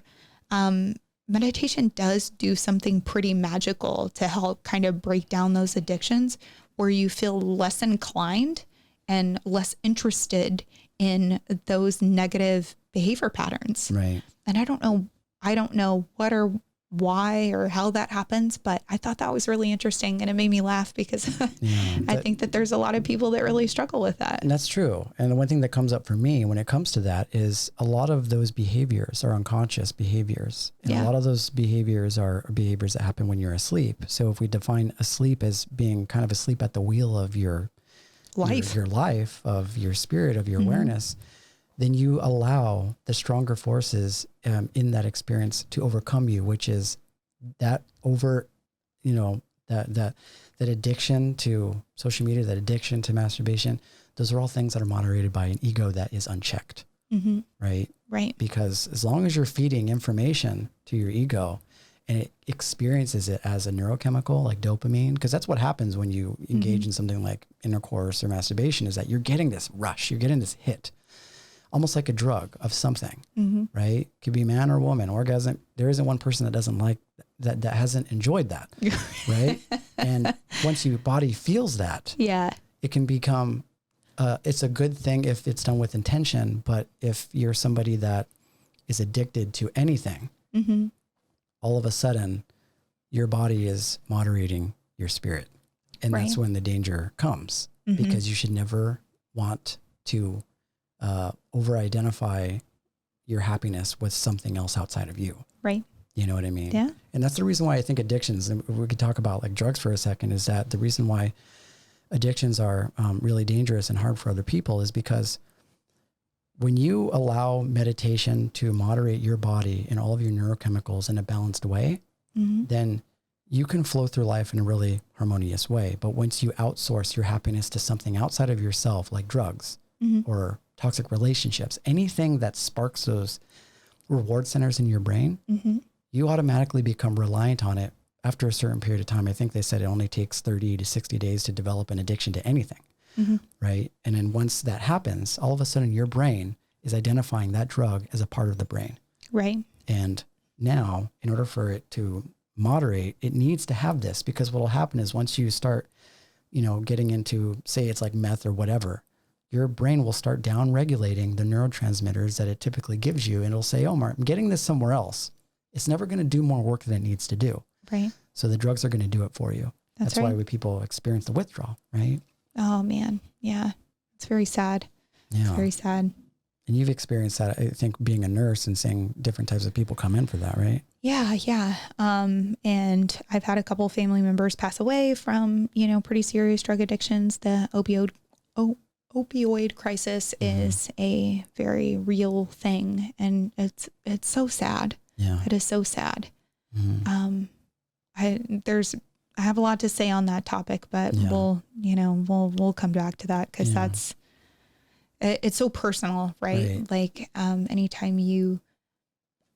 meditation does do something pretty magical to help kind of break down those addictions, where you feel less inclined and less interested in those negative behavior patterns. Right. And I don't know what or why or how that happens, but I thought that was really interesting, and it made me laugh because I think that there's a lot of people that really struggle with that. And that's true. And the one thing that comes up for me when it comes to that is a lot of those behaviors are unconscious behaviors. And a lot of those behaviors are behaviors that happen when you're asleep. So if we define asleep as being kind of asleep at the wheel of your life, your life, of your spirit, of your awareness, then you allow the stronger forces in that experience to overcome you, which is that that addiction to social media, that addiction to masturbation. Those are all things that are moderated by an ego that is unchecked, right? Right. Because as long as you're feeding information to your ego and it experiences it as a neurochemical like dopamine, because that's what happens when you engage in something like intercourse or masturbation, is that you're getting this rush, you're getting this hit. Almost like a drug of something, right? Could be man or woman, orgasm. There isn't one person that doesn't like that hasn't enjoyed that, right? And once your body feels that, it can become, it's a good thing if it's done with intention, but if you're somebody that is addicted to anything, all of a sudden your body is moderating your spirit. And that's when the danger comes, because you should never want to over-identify your happiness with something else outside of you. Right. You know what I mean? Yeah. And that's the reason why I think addictions, and we could talk about like drugs for a second, is that the reason why addictions are really dangerous and hard for other people is because when you allow meditation to moderate your body and all of your neurochemicals in a balanced way, then you can flow through life in a really harmonious way. But once you outsource your happiness to something outside of yourself, like drugs or toxic relationships, anything that sparks those reward centers in your brain, you automatically become reliant on it after a certain period of time. I think they said it only takes 30 to 60 days to develop an addiction to anything, right? And then once that happens, all of a sudden your brain is identifying that drug as a part of the brain. Right. And now, in order for it to moderate, it needs to have this, because what will happen is once you start, getting into, say it's like meth or whatever, your brain will start down regulating the neurotransmitters that it typically gives you. And it'll say, oh, Mark, I'm getting this somewhere else. It's never going to do more work than it needs to do. Right. So the drugs are going to do it for you. That's right. Why people experience the withdrawal, right? Oh man. Yeah. It's very sad. Yeah. It's very sad. And you've experienced that, I think, being a nurse and seeing different types of people come in for that, right? Yeah. Yeah. And I've had a couple of family members pass away from, pretty serious drug addictions. The opioid crisis is a very real thing, and it's so sad. Yeah. It is so sad. I have a lot to say on that topic, but we'll come back to that, because it's so personal, right? Like, anytime you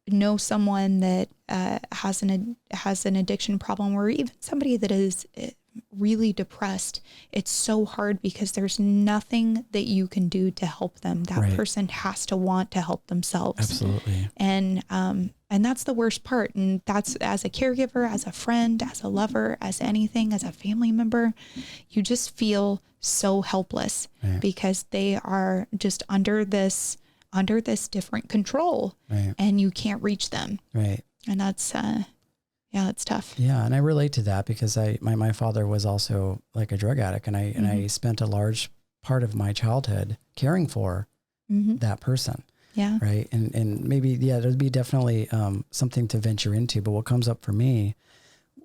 know someone that has an addiction problem, or even somebody that is really depressed, it's so hard because there's nothing that you can do to help them. That person has to want to help themselves. Absolutely. And that's the worst part. And that's, as a caregiver, as a friend, as a lover, as anything, as a family member, you just feel so helpless because they are just under this different control, and you can't reach them. Right. And that's, it's tough. Yeah. And I relate to that because my father was also like a drug addict, and I spent a large part of my childhood caring for that person. Yeah. Right. And maybe, there'd be definitely something to venture into. But what comes up for me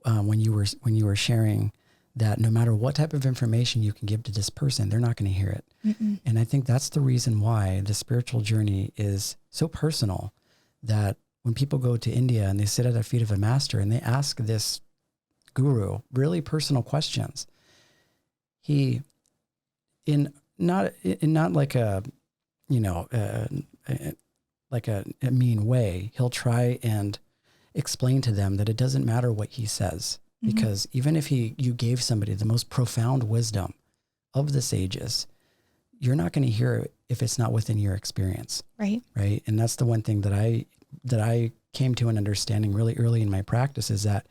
when you were sharing that no matter what type of information you can give to this person, they're not going to hear it. Mm-mm. And I think that's the reason why the spiritual journey is so personal, that when people go to India and they sit at the feet of a master and they ask this guru really personal questions, he, in not like a, like a mean way, he'll try and explain to them that it doesn't matter what he says, because even if you gave somebody the most profound wisdom of the sages, you're not going to hear it if it's not within your experience. Right. Right. And that's the one thing that I came to an understanding really early in my practice, is that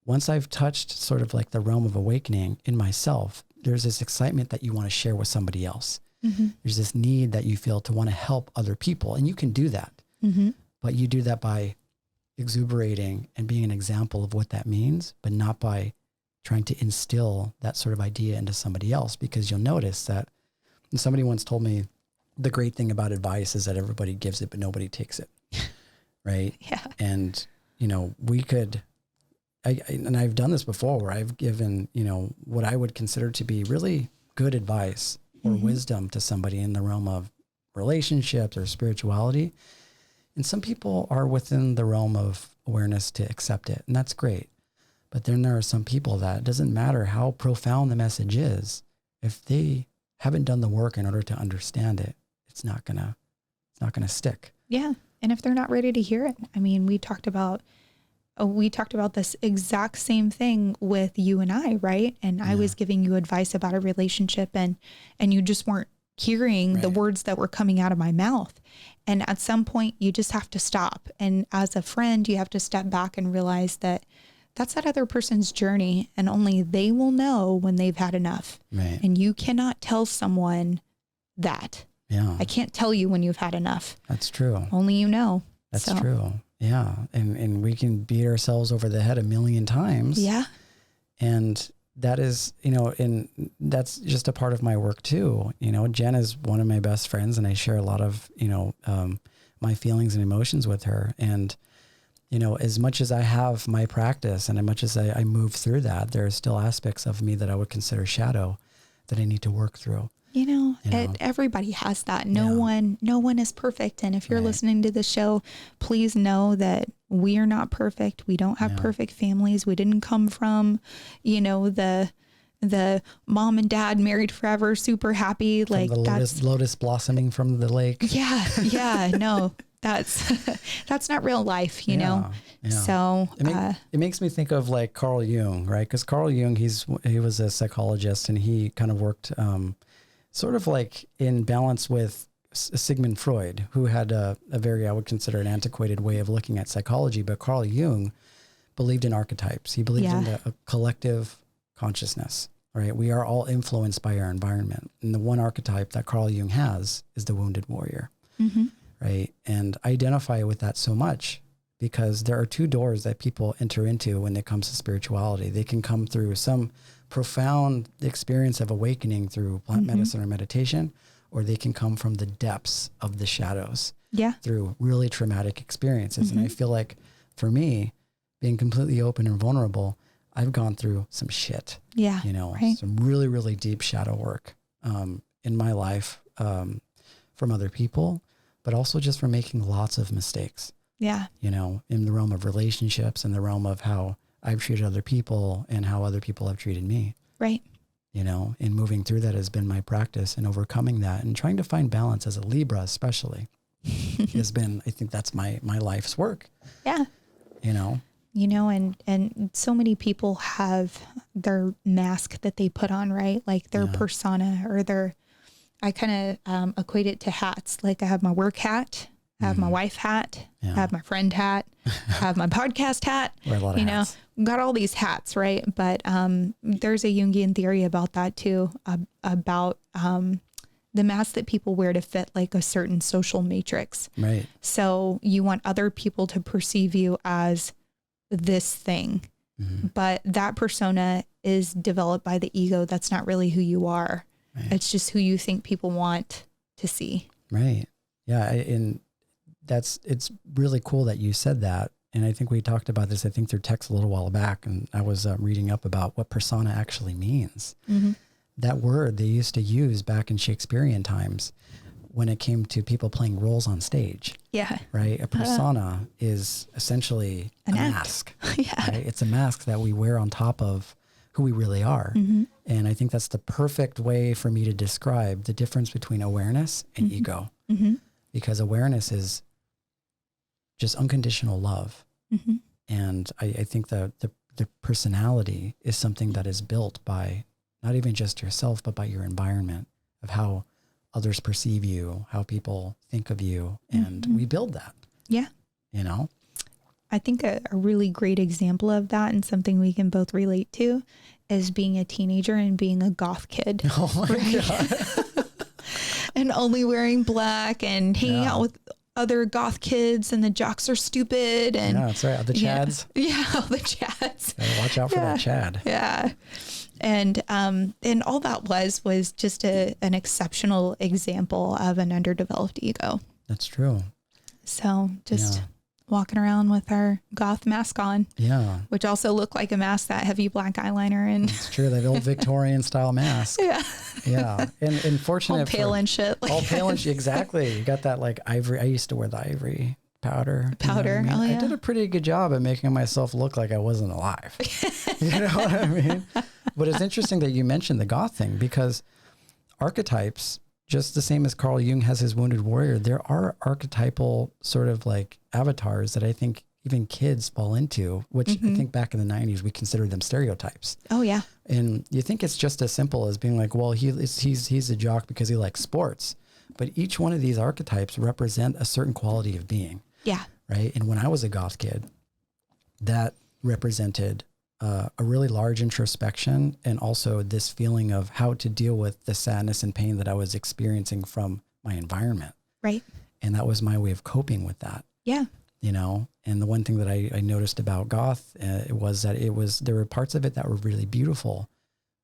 once I've touched sort of like the realm of awakening in myself, there's this excitement that you want to share with somebody else. Mm-hmm. There's this need that you feel to want to help other people, and you can do that, but you do that by exuberating and being an example of what that means, but not by trying to instill that sort of idea into somebody else. Because you'll notice that, and somebody once told me, the great thing about advice is that everybody gives it, but nobody takes it. Right. Yeah. And, we could, and I've done this before, where I've given, what I would consider to be really good advice or wisdom to somebody in the realm of relationships or spirituality. And some people are within the realm of awareness to accept it, and that's great. But then there are some people that it doesn't matter how profound the message is, if they haven't done the work in order to understand it, it's not gonna stick. Yeah. And if they're not ready to hear it, I mean, we talked about this exact same thing with you and I, right? And I was giving you advice about a relationship, and you just weren't hearing the words that were coming out of my mouth. And at some point you just have to stop. And as a friend, you have to step back and realize that that's that other person's journey, and only they will know when they've had enough. Right. And you cannot tell someone that. Yeah. I can't tell you when you've had enough. That's true. Only you know. That's true. Yeah. And we can beat ourselves over the head 1,000,000 times. Yeah. And that is, and that's just a part of my work too. Jenn is one of my best friends, and I share a lot of, my feelings and emotions with her. And, as much as I have my practice and as much as I move through that, there are still aspects of me that I would consider shadow that I need to work through. Everybody has that. No one is perfect. And if you're listening to the show, please know that we are not perfect. We don't have perfect families. We didn't come from, the mom and dad married forever, super happy. Like the lotus blossoming from the lake. Yeah. Yeah. No, that's not real life, know? Yeah. So it makes me think of like Carl Jung, right? Because Carl Jung, he was a psychologist, and he kind of worked, sort of like in balance with Sigmund Freud, who had a very, I would consider, an antiquated way of looking at psychology. But Carl Jung believed in archetypes. He believed in a collective consciousness, right? We are all influenced by our environment. And the one archetype that Carl Jung has is the wounded warrior, right? And I identify with that so much, because there are two doors that people enter into when it comes to spirituality. They can come through some profound experience of awakening through plant medicine or meditation, or they can come from the depths of the shadows through really traumatic experiences. And I feel like for me, being completely open and vulnerable, I've gone through some shit, some really, really deep shadow work in my life from other people, but also just from making lots of mistakes. Yeah. In the realm of relationships, in the realm of how I've treated other people and how other people have treated me. Right. And moving through that has been my practice, and overcoming that and trying to find balance as a Libra, especially has been, I think that's my life's work. Yeah. And so many people have their mask that they put on, right? Like their persona, or I kind of equate it to hats. Like I have my work hat, I have my wife hat, I have my friend hat, I have my podcast hat, wear a lot of hats. Got all these hats, right? But there's a Jungian theory about that too, about the mask that people wear to fit like a certain social matrix. Right. So you want other people to perceive you as this thing, but that persona is developed by the ego. That's not really who you are. Right. It's just who you think people want to see. Right. Yeah. And it's really cool that you said that. And I think we talked about this, I think through text a little while back, and I was reading up about what persona actually means. Mm-hmm. That word they used to use back in Shakespearean times when it came to people playing roles on stage. Yeah. Right. A persona is essentially a mask. Yeah. Right? It's a mask that we wear on top of who we really are. Mm-hmm. And I think that's the perfect way for me to describe the difference between awareness and ego. Mm-hmm. Because awareness is just unconditional love. Mm-hmm. And I think the personality is something that is built by not even just yourself, but by your environment, of how others perceive you, how people think of you. And we build that. Yeah. You know? I think a really great example of that, and something we can both relate to, is being a teenager and being a goth kid. Oh my God. And only wearing black and hanging out with other goth kids, and the jocks are stupid. And yeah, that's right. The Chads. Yeah, all the Chads. Gotta watch out for that Chad. Yeah. And all that was just an exceptional example of an underdeveloped ego. That's true. So just walking around with our goth mask on. Yeah. Which also looked like a mask, that heavy black eyeliner. And it's true. That old Victorian style mask. Yeah. Yeah. And fortunate. All pale and shit. All pale and shit. Exactly. You got that like ivory. I used to wear the ivory powder. You know what I mean? Oh, yeah. I did a pretty good job at making myself look like I wasn't alive. You know what I mean? But it's interesting that you mentioned the goth thing, because archetypes, just the same as Carl Jung has his wounded warrior, there are archetypal sort of like avatars that I think even kids fall into, which I think back in the 90s, we considered them stereotypes. Oh, yeah. And you think it's just as simple as being like, well, he's a jock because he likes sports. But each one of these archetypes represent a certain quality of being. Yeah. Right. And when I was a goth kid, that represented a really large introspection, and also this feeling of how to deal with the sadness and pain that I was experiencing from my environment. Right. And that was my way of coping with that. Yeah. You know, and the one thing that I noticed about goth was that there were parts of it that were really beautiful,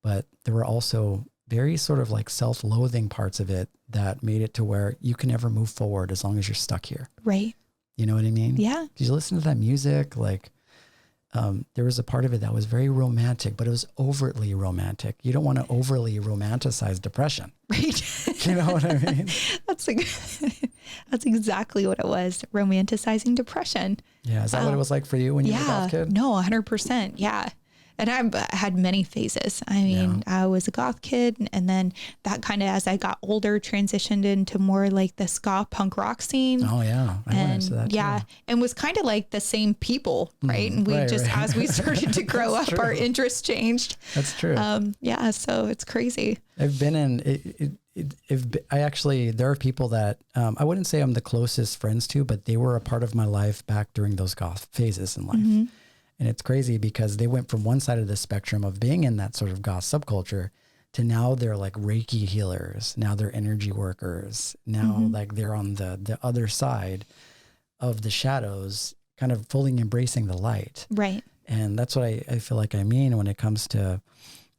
but there were also very sort of like self-loathing parts of it that made it to where you can never move forward as long as you're stuck here. Right. You know what I mean? Yeah. Did you listen to that music? Like, there was a part of it that was very romantic, but it was overtly romantic. You don't want to overly romanticize depression. Right. You know what I mean? That's exactly what it was. Romanticizing depression. Yeah. Is that what it was like for you when you were a goth kid? No, 100%. Yeah. And I had many phases. I mean, I was a goth kid, and then that kind of, as I got older, transitioned into more like the ska punk rock scene. Oh yeah. I went into that too. And was kind of like the same people, right? And we as we started to grow up, our interests changed. That's true. So it's crazy. I've been in there are people that I wouldn't say I'm the closest friends to, but they were a part of my life back during those goth phases in life. Mm-hmm. And it's crazy because they went from one side of the spectrum of being in that sort of goth subculture to now they're like Reiki healers. Now they're energy workers. Now like they're on the other side of the shadows, kind of fully embracing the light. Right. And that's what I feel like I mean when it comes to,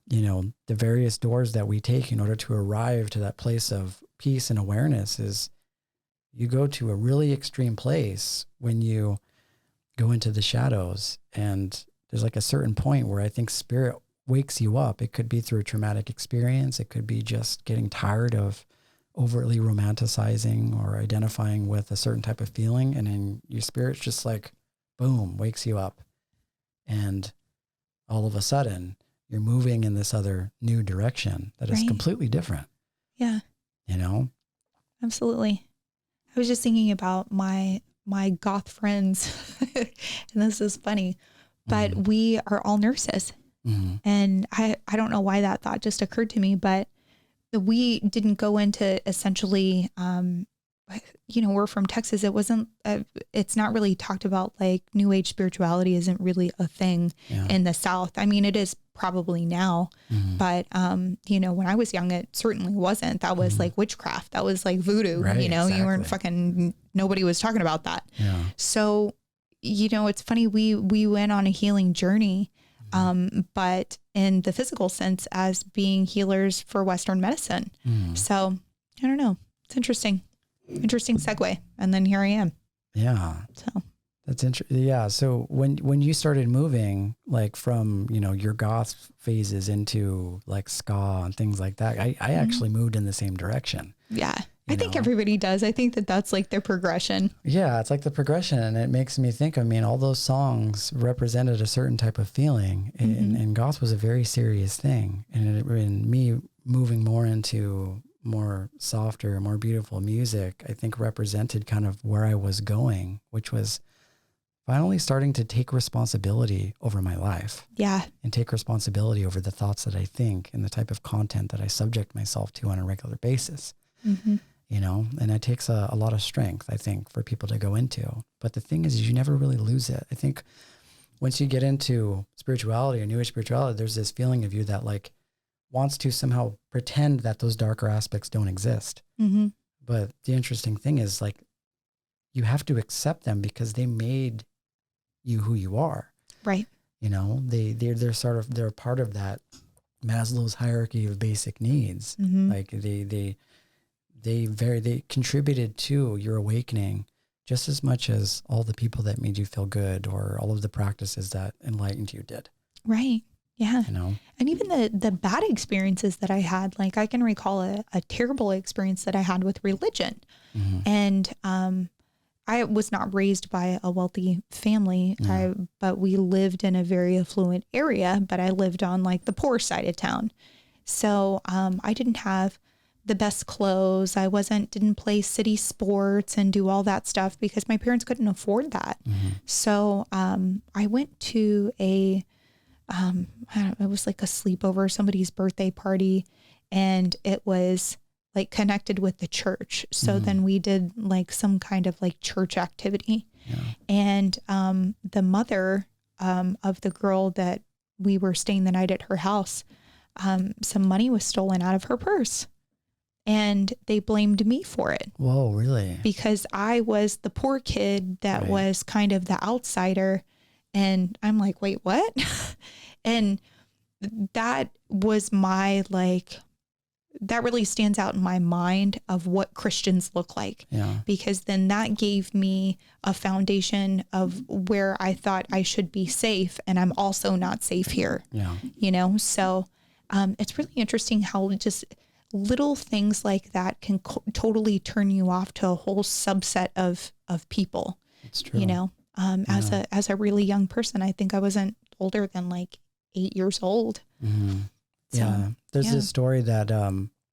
you know, the various doors that we take in order to arrive to that place of peace and awareness. Is you go to a really extreme place when you go into the shadows, and there's like a certain point where I think spirit wakes you up. It could be through a traumatic experience. It could be just getting tired of overtly romanticizing or identifying with a certain type of feeling. And then your spirit's just like, boom, wakes you up. And all of a sudden you're moving in this other new direction that is completely different. Yeah. You know? Absolutely. I was just thinking about my goth friends, and this is funny, but we are all nurses. And I don't know why that thought just occurred to me, but we didn't go into essentially, we're from Texas. It wasn't, it's not really talked about, like New Age spirituality isn't really a thing in the South. I mean, it is probably now, but, when I was young, it certainly wasn't. That was like witchcraft. That was like voodoo, you weren't fucking, nobody was talking about that. Yeah. So, it's funny. We went on a healing journey but in the physical sense as being healers for Western medicine. So I don't know. It's interesting segue. And then here I am. Yeah. So that's interesting. Yeah. So when you started moving, like from, your goth phases into like ska and things like that, I actually moved in the same direction. Yeah. I think everybody does. I think that's like their progression. Yeah. It's like the progression. And it makes me think, all those songs represented a certain type of feeling, and goth was a very serious thing. And me moving more into more softer, more beautiful music, I think represented kind of where I was going, which was finally starting to take responsibility over my life. Yeah. And take responsibility over the thoughts that I think and the type of content that I subject myself to on a regular basis. And it takes a lot of strength, I think, for people to go into. But the thing is you never really lose it. I think once you get into spirituality or New Age spirituality, there's this feeling of you that like wants to somehow pretend that those darker aspects don't exist. But the interesting thing is like, you have to accept them because they made you who you are. Right. They're part of that Maslow's hierarchy of basic needs. Like they contributed to your awakening just as much as all the people that made you feel good or all of the practices that enlightened you did. Right. Yeah. And even the bad experiences that I had, like I can recall a terrible experience that I had with religion. And I was not raised by a wealthy family, but we lived in a very affluent area, but I lived on like the poor side of town. So I didn't have the best clothes. I didn't play city sports and do all that stuff because my parents couldn't afford that. So I went to it was like a sleepover, somebody's birthday party, and it was like connected with the church. So then we did like some kind of like church activity. And the mother of the girl that we were staying the night at her house, some money was stolen out of her purse. And they blamed me for it. Whoa, really? Because I was the poor kid that was kind of the outsider. And I'm like, wait, what? And that was my that really stands out in my mind of what Christians look like. Because then that gave me a foundation of where I thought I should be safe. And I'm also not safe here. So it's really interesting how just little things like that can totally turn you off to a whole subset of people. It's true. As a really young person, I think I wasn't older than like 8 years old. So, there's this story that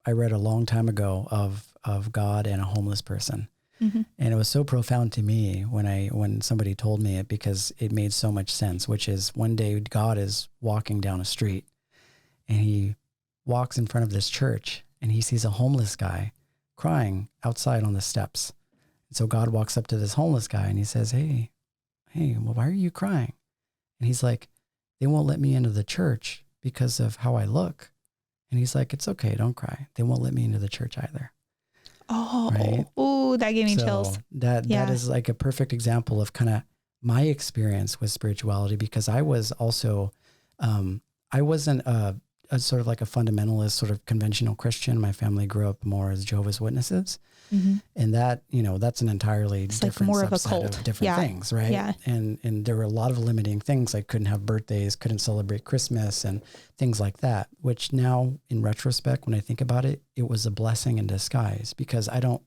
I read a long time ago of God and a homeless person. And it was so profound to me when somebody told me it, because it made so much sense, which is one day God is walking down a street and he walks in front of this church and he sees a homeless guy crying outside on the steps. And so God walks up to this homeless guy and he says, hey, well, why are you crying? And he's like, they won't let me into the church because of how I look. And he's like, it's okay, don't cry. They won't let me into the church either. Oh, right? Ooh, that gave me chills. That is like a perfect example of kind of my experience with spirituality, because I was also, I wasn't a sort of like a fundamentalist, sort of conventional Christian. My family grew up more as Jehovah's Witnesses. And that, that's an entirely different more of a subset cult. of different things, right? Yeah. And there were a lot of limiting things. I couldn't have birthdays, couldn't celebrate Christmas and things like that, which now in retrospect, when I think about it, it was a blessing in disguise, because I don't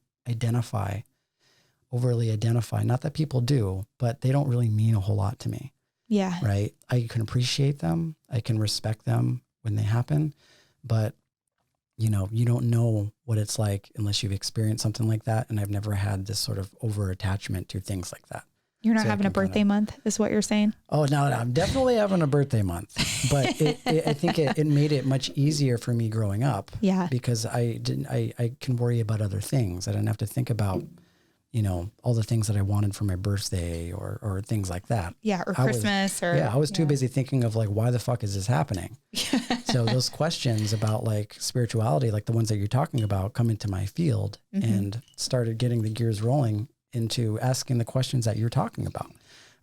overly identify, not that people do, but they don't really mean a whole lot to me. Yeah. Right. I can appreciate them. I can respect them when they happen, but you don't know what it's like unless you've experienced something like that. And I've never had this sort of over attachment to things like that. You're not having a birthday month is what you're saying? Oh, no, I'm definitely having a birthday month, but I think it made it much easier for me growing up. Yeah. Because I can worry about other things. I didn't have to think about, all the things that I wanted for my birthday or things like that. Yeah. Or Christmas I was too busy thinking of like, why the fuck is this happening? So those questions about like spirituality, like the ones that you're talking about, come into my field and started getting the gears rolling into asking the questions that you're talking about,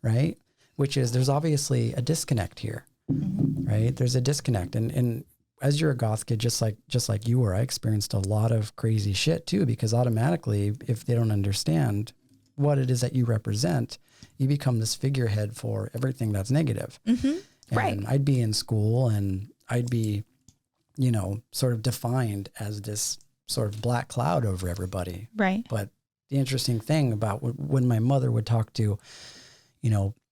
right? Which is, there's obviously a disconnect here. right? There's a disconnect. And as you're a goth kid, just like you were, I experienced a lot of crazy shit too, because automatically, if they don't understand what it is that you represent, you become this figurehead for everything that's negative. And I'd be in school and I'd be, sort of defined as this sort of black cloud over everybody. Right. But the interesting thing about when my mother would talk to,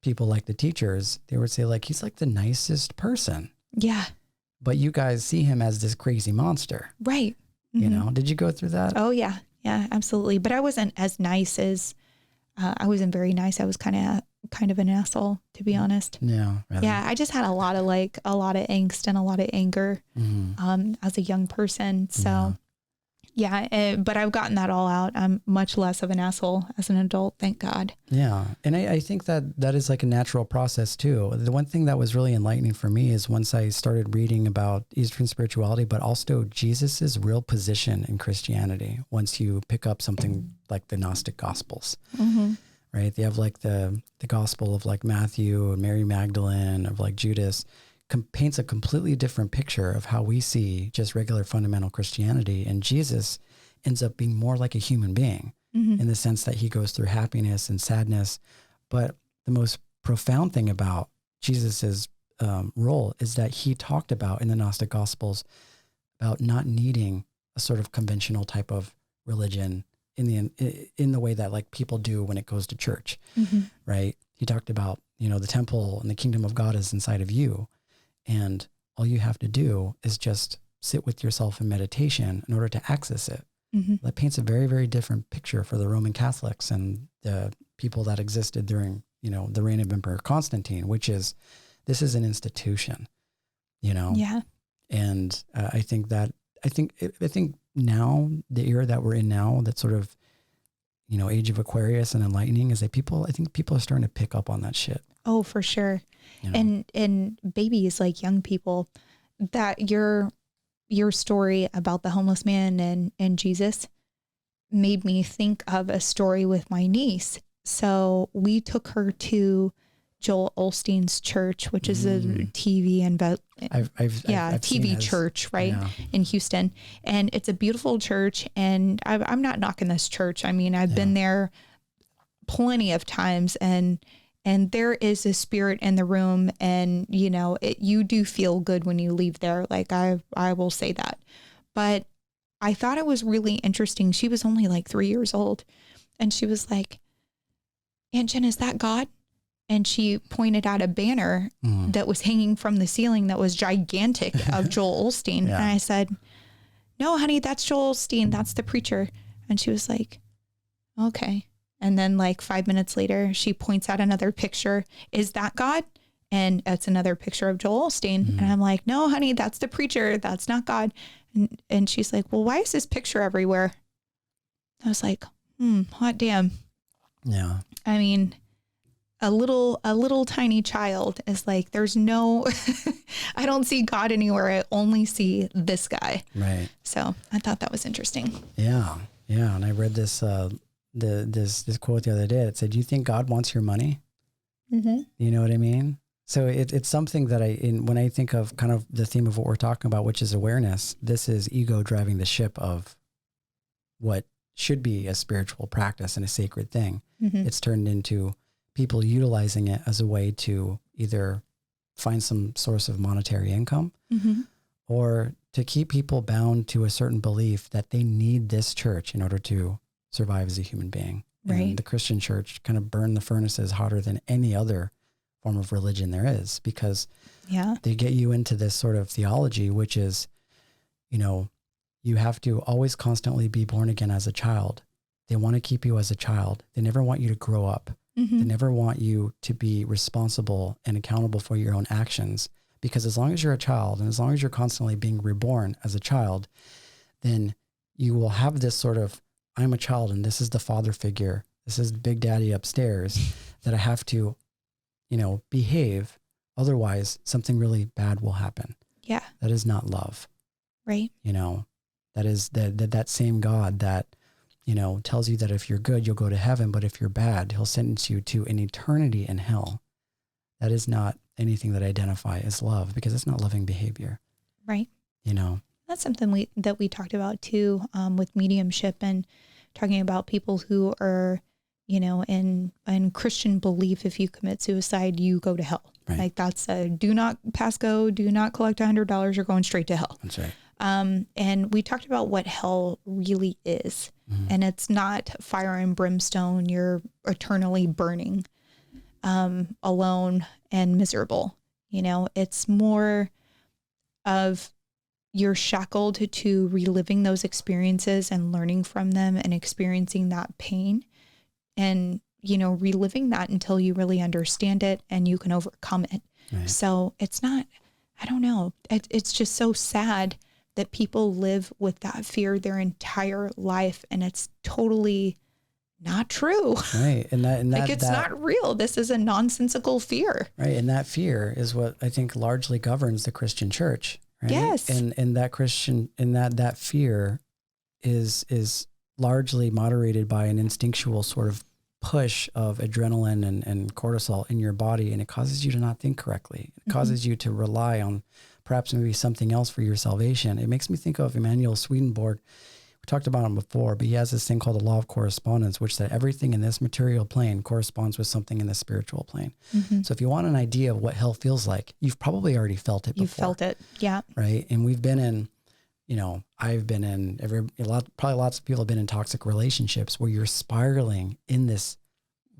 people like the teachers, they would say like, he's like the nicest person. Yeah. But you guys see him as this crazy monster. Right. Did you go through that? Oh yeah. Yeah, absolutely. But I wasn't as nice as, I wasn't very nice. I was kind of an asshole, to be honest. Yeah. Really. Yeah. I just had a lot of angst and a lot of anger, as a young person. So but I've gotten that all out. I'm much less of an asshole as an adult. Thank God. Yeah. And I think that is like a natural process too. The one thing that was really enlightening for me is once I started reading about Eastern spirituality, but also Jesus's real position in Christianity. Once you pick up something like the Gnostic Gospels, right? They have like the gospel of like Matthew and Mary Magdalene, of like Judas, paints a completely different picture of how we see just regular fundamental Christianity. And Jesus ends up being more like a human being in the sense that he goes through happiness and sadness. But the most profound thing about Jesus's role is that he talked about in the Gnostic Gospels about not needing a sort of conventional type of religion in the way that like people do when it goes to church, right? He talked about, the temple and the kingdom of God is inside of you. And all you have to do is just sit with yourself in meditation in order to access it. That paints a very, very different picture for the Roman Catholics and the people that existed during, the reign of Emperor Constantine, which is, this is an institution, Yeah. And I think now, the era that we're in now, that sort of, age of Aquarius and enlightening, is that I think people are starting to pick up on that shit. Oh, for sure. And babies, like young people, that your story about the homeless man and Jesus made me think of a story with my niece. So we took her to Joel Osteen's church, which is a TV TV church, right? Yeah. In Houston. And it's a beautiful church. And I'm not knocking this church. I mean, I've been there plenty of times, and there is a spirit in the room, and you do feel good when you leave there. Like I will say that. But I thought it was really interesting. She was only like 3 years old, and she was like, "Aunt Jenn, is that God?" And she pointed out a banner that was hanging from the ceiling that was gigantic of Joel Osteen. Yeah. And I said, "No, honey, that's Joel Osteen. That's the preacher." And she was like, "Okay." And then like 5 minutes later, she points out another picture. "Is that God?" And it's another picture of Joel Osteen. And I'm like, "No, honey, that's the preacher. That's not God." And she's like, "Well, why is this picture everywhere?" I was like, hot damn. Yeah. I mean, a little tiny child is like, there's no, I don't see God anywhere. I only see this guy. Right. So I thought that was interesting. Yeah. Yeah. And I read this, this quote the other day. It said, "Do you think God wants your money?" You know what I mean? So it's something that when I think of kind of the theme of what we're talking about, which is awareness, this is ego driving the ship of what should be a spiritual practice and a sacred thing. It's turned into people utilizing it as a way to either find some source of monetary income or to keep people bound to a certain belief that they need this church in order to survive as a human being. Right. And the Christian church kind of burned the furnaces hotter than any other form of religion there is, because they get you into this sort of theology, which is, you have to always constantly be born again as a child. They want to keep you as a child. They never want you to grow up. They never want you to be responsible and accountable for your own actions, because as long as you're a child and as long as you're constantly being reborn as a child, then you will have this sort of, I'm a child and this is the father figure. This is Big Daddy upstairs that I have to, behave. Otherwise, something really bad will happen. Yeah. That is not love. Right. That is that same God that, tells you that if you're good, you'll go to heaven, but if you're bad, he'll sentence you to an eternity in hell. that is not anything that I identify as love, because it's not loving behavior. Right. You know, that's something we talked about too, with mediumship and talking about people who are, you know, in Christian belief, if you commit suicide, you go to hell. Right. Like that's a do not pass go, do not collect $100, you're going straight to hell. That's right. And we talked about what hell really is. Mm-hmm. And it's not fire and brimstone. You're eternally burning, alone and miserable. You know, it's more of you're shackled to reliving those experiences and learning from them and experiencing that pain and, you know, reliving that until you really understand it and you can overcome it. Right. So it's not, I don't know. It's just so sad that people live with that fear their entire life, and it's totally not true. Right. And that like it's not real. This is a nonsensical fear. Right. And that fear is what I think largely governs the Christian church. Right? Yes. And that fear is largely moderated by an instinctual sort of push of adrenaline and cortisol in your body. And it causes you to not think correctly. It causes you to rely on perhaps maybe something else for your salvation. It makes me think of Emanuel Swedenborg. We talked about him before, but he has this thing called the law of correspondence, which said everything in this material plane corresponds with something in the spiritual plane. Mm-hmm. So if you want an idea of what hell feels like, you've probably already felt it before. You've felt it. Yeah. Right. And we've been in, you know, I've been in probably lots of people have been in toxic relationships where you're spiraling in this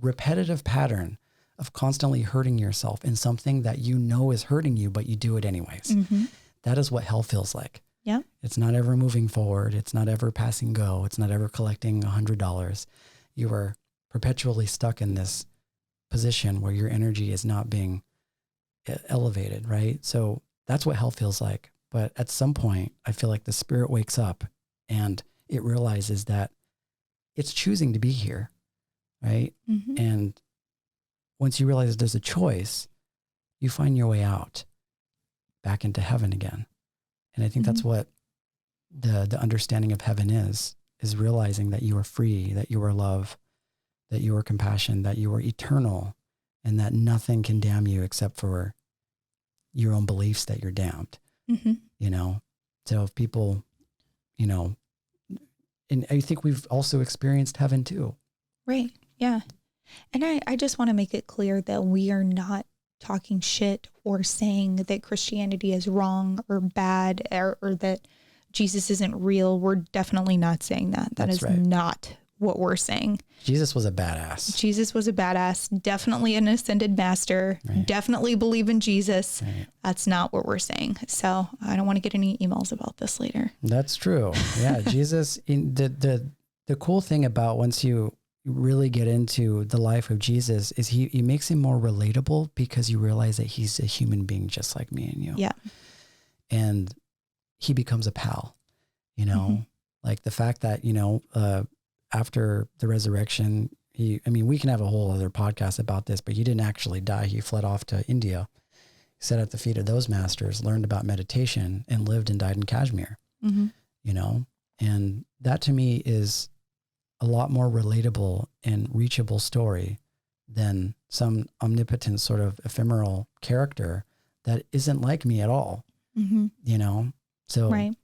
repetitive pattern of constantly hurting yourself in something that you know is hurting you, but you do it anyways. Mm-hmm. That is what hell feels like. Yeah. It's not ever moving forward. It's not ever passing go. It's not ever collecting $100. You are perpetually stuck in this position where your energy is not being elevated, right? So that's what hell feels like. But at some point, I feel like the spirit wakes up and it realizes that it's choosing to be here, right? Mm-hmm. And once you realize there's a choice, you find your way out back into heaven again. And I think that's what the understanding of heaven is realizing that you are free, that you are love, that you are compassion, that you are eternal, and that nothing can damn you except for your own beliefs that you're damned, you know? So if people, you know, and I think we've also experienced heaven too. Right. Yeah. And I just want to make it clear that we are not talking shit or saying that Christianity is wrong or bad or that Jesus isn't real. We're definitely not saying that. That's right. Not what we're saying. Jesus was a badass. Jesus was a badass. Definitely an ascended master. Right. Definitely believe in Jesus. Right. That's not what we're saying. So I don't want to get any emails about this later. That's true. Yeah. Jesus, the cool thing about once you really get into the life of Jesus is he makes him more relatable because you realize that he's a human being just like me and you. Yeah. And he becomes a pal, you know, like the fact that, you know, after the resurrection, we can have a whole other podcast about this, but he didn't actually die. He fled off to India, sat at the feet of those masters, learned about meditation, and lived and died in Kashmir, you know, and that to me is a lot more relatable and reachable story than some omnipotent sort of ephemeral character that isn't like me at all, you know? So right.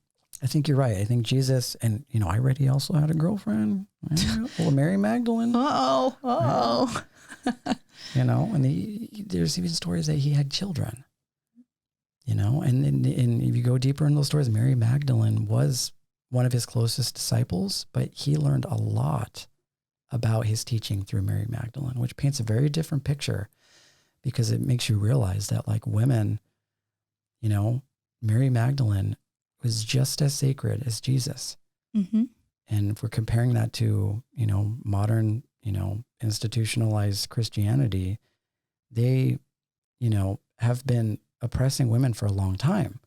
I think you're right. I think Jesus, and, you know, I read he also had a girlfriend, well, Mary Magdalene. Oh. You know, and there's even stories that he had children, you know, and if you go deeper in those stories, Mary Magdalene was one of his closest disciples, but he learned a lot about his teaching through Mary Magdalene, which paints a very different picture because it makes you realize that, like, women, you know, Mary Magdalene was just as sacred as Jesus. And if we're comparing that to, you know, modern, you know, institutionalized Christianity, they, you know, have been oppressing women for a long time,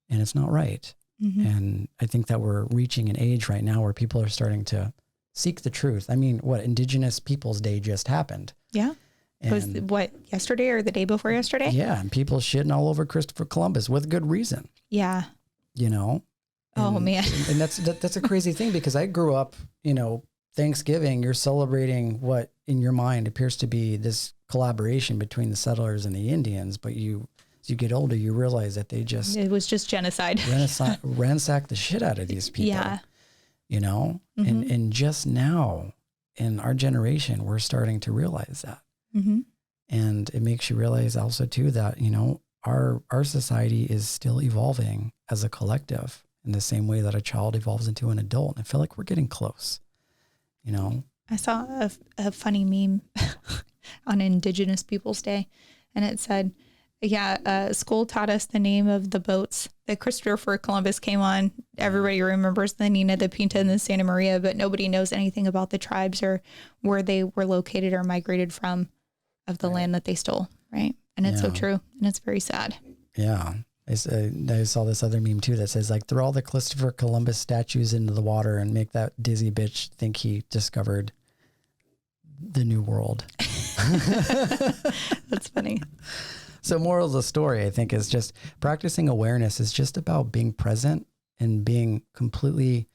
and it's not right. And I think that we're reaching an age right now where people are starting to seek the truth. I mean, Indigenous Peoples Day just happened. Yeah. It was yesterday or the day before yesterday? Yeah. And people shitting all over Christopher Columbus with good reason. Yeah. You know? Oh man. And that's a crazy thing because I grew up, you know, Thanksgiving, you're celebrating what in your mind appears to be this collaboration between the settlers and the Indians, but as you get older, you realize that it was just genocide. ransacked the shit out of these people. Yeah. You know, and just now in our generation, we're starting to realize that. Mm-hmm. And it makes you realize also too that, you know, our society is still evolving as a collective in the same way that a child evolves into an adult. And I feel like we're getting close, you know. I saw a funny meme on Indigenous Peoples Day, and it said, school taught us the name of the boats that Christopher Columbus came on. Everybody remembers the Nina, the Pinta, and the Santa Maria, but nobody knows anything about the tribes or where they were located or migrated from of the land that they stole, right? And it's so true, and it's very sad. Yeah. I saw this other meme too that says, like, throw all the Christopher Columbus statues into the water and make that dizzy bitch think he discovered the new world. That's funny. So moral of the story, I think, is just practicing awareness is just about being present and being completely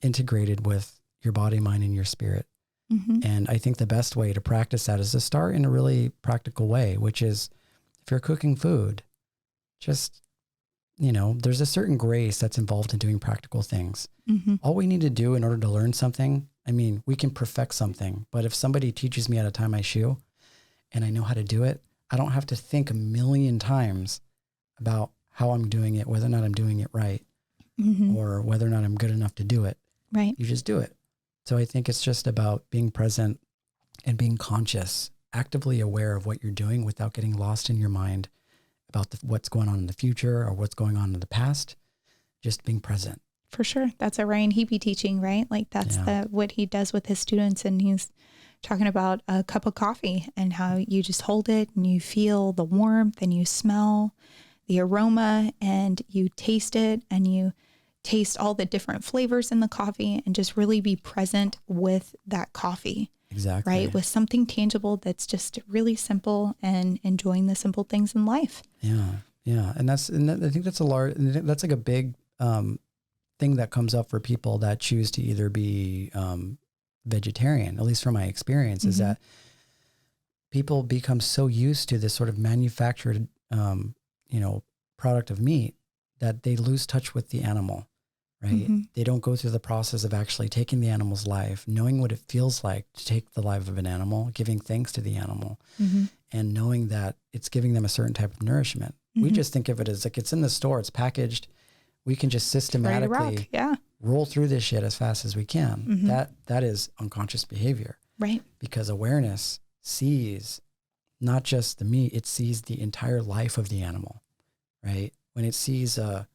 integrated with your body, mind, and your spirit. Mm-hmm. And I think the best way to practice that is to start in a really practical way, which is if you're cooking food, just, you know, there's a certain grace that's involved in doing practical things. Mm-hmm. All we need to do in order to learn something, I mean, we can perfect something, but if somebody teaches me how to tie my shoe and I know how to do it, I don't have to think a million times about how I'm doing it, whether or not I'm doing it right, or whether or not I'm good enough to do it. Right. You just do it. So I think it's just about being present and being conscious, actively aware of what you're doing without getting lost in your mind about what's going on in the future or what's going on in the past. Just being present. For sure. That's a Ryan Hebe teaching, right? Like that's what he does with his students. And he's talking about a cup of coffee and how you just hold it and you feel the warmth and you smell the aroma and you taste it and you taste all the different flavors in the coffee and just really be present with that coffee. Exactly. Right. With something tangible that's just really simple and enjoying the simple things in life. Yeah. Yeah. And I think that's like a big thing that comes up for people that choose to either be vegetarian, at least from my experience, is that people become so used to this sort of manufactured, product of meat that they lose touch with the animal, right? Mm-hmm. They don't go through the process of actually taking the animal's life, knowing what it feels like to take the life of an animal, giving thanks to the animal, and knowing that it's giving them a certain type of nourishment. We just think of it as like, it's in the store, it's packaged. We can just systematically roll through this shit as fast as we can. That is unconscious behavior. Right. Because awareness sees not just the meat, it sees the entire life of the animal, right? When it sees a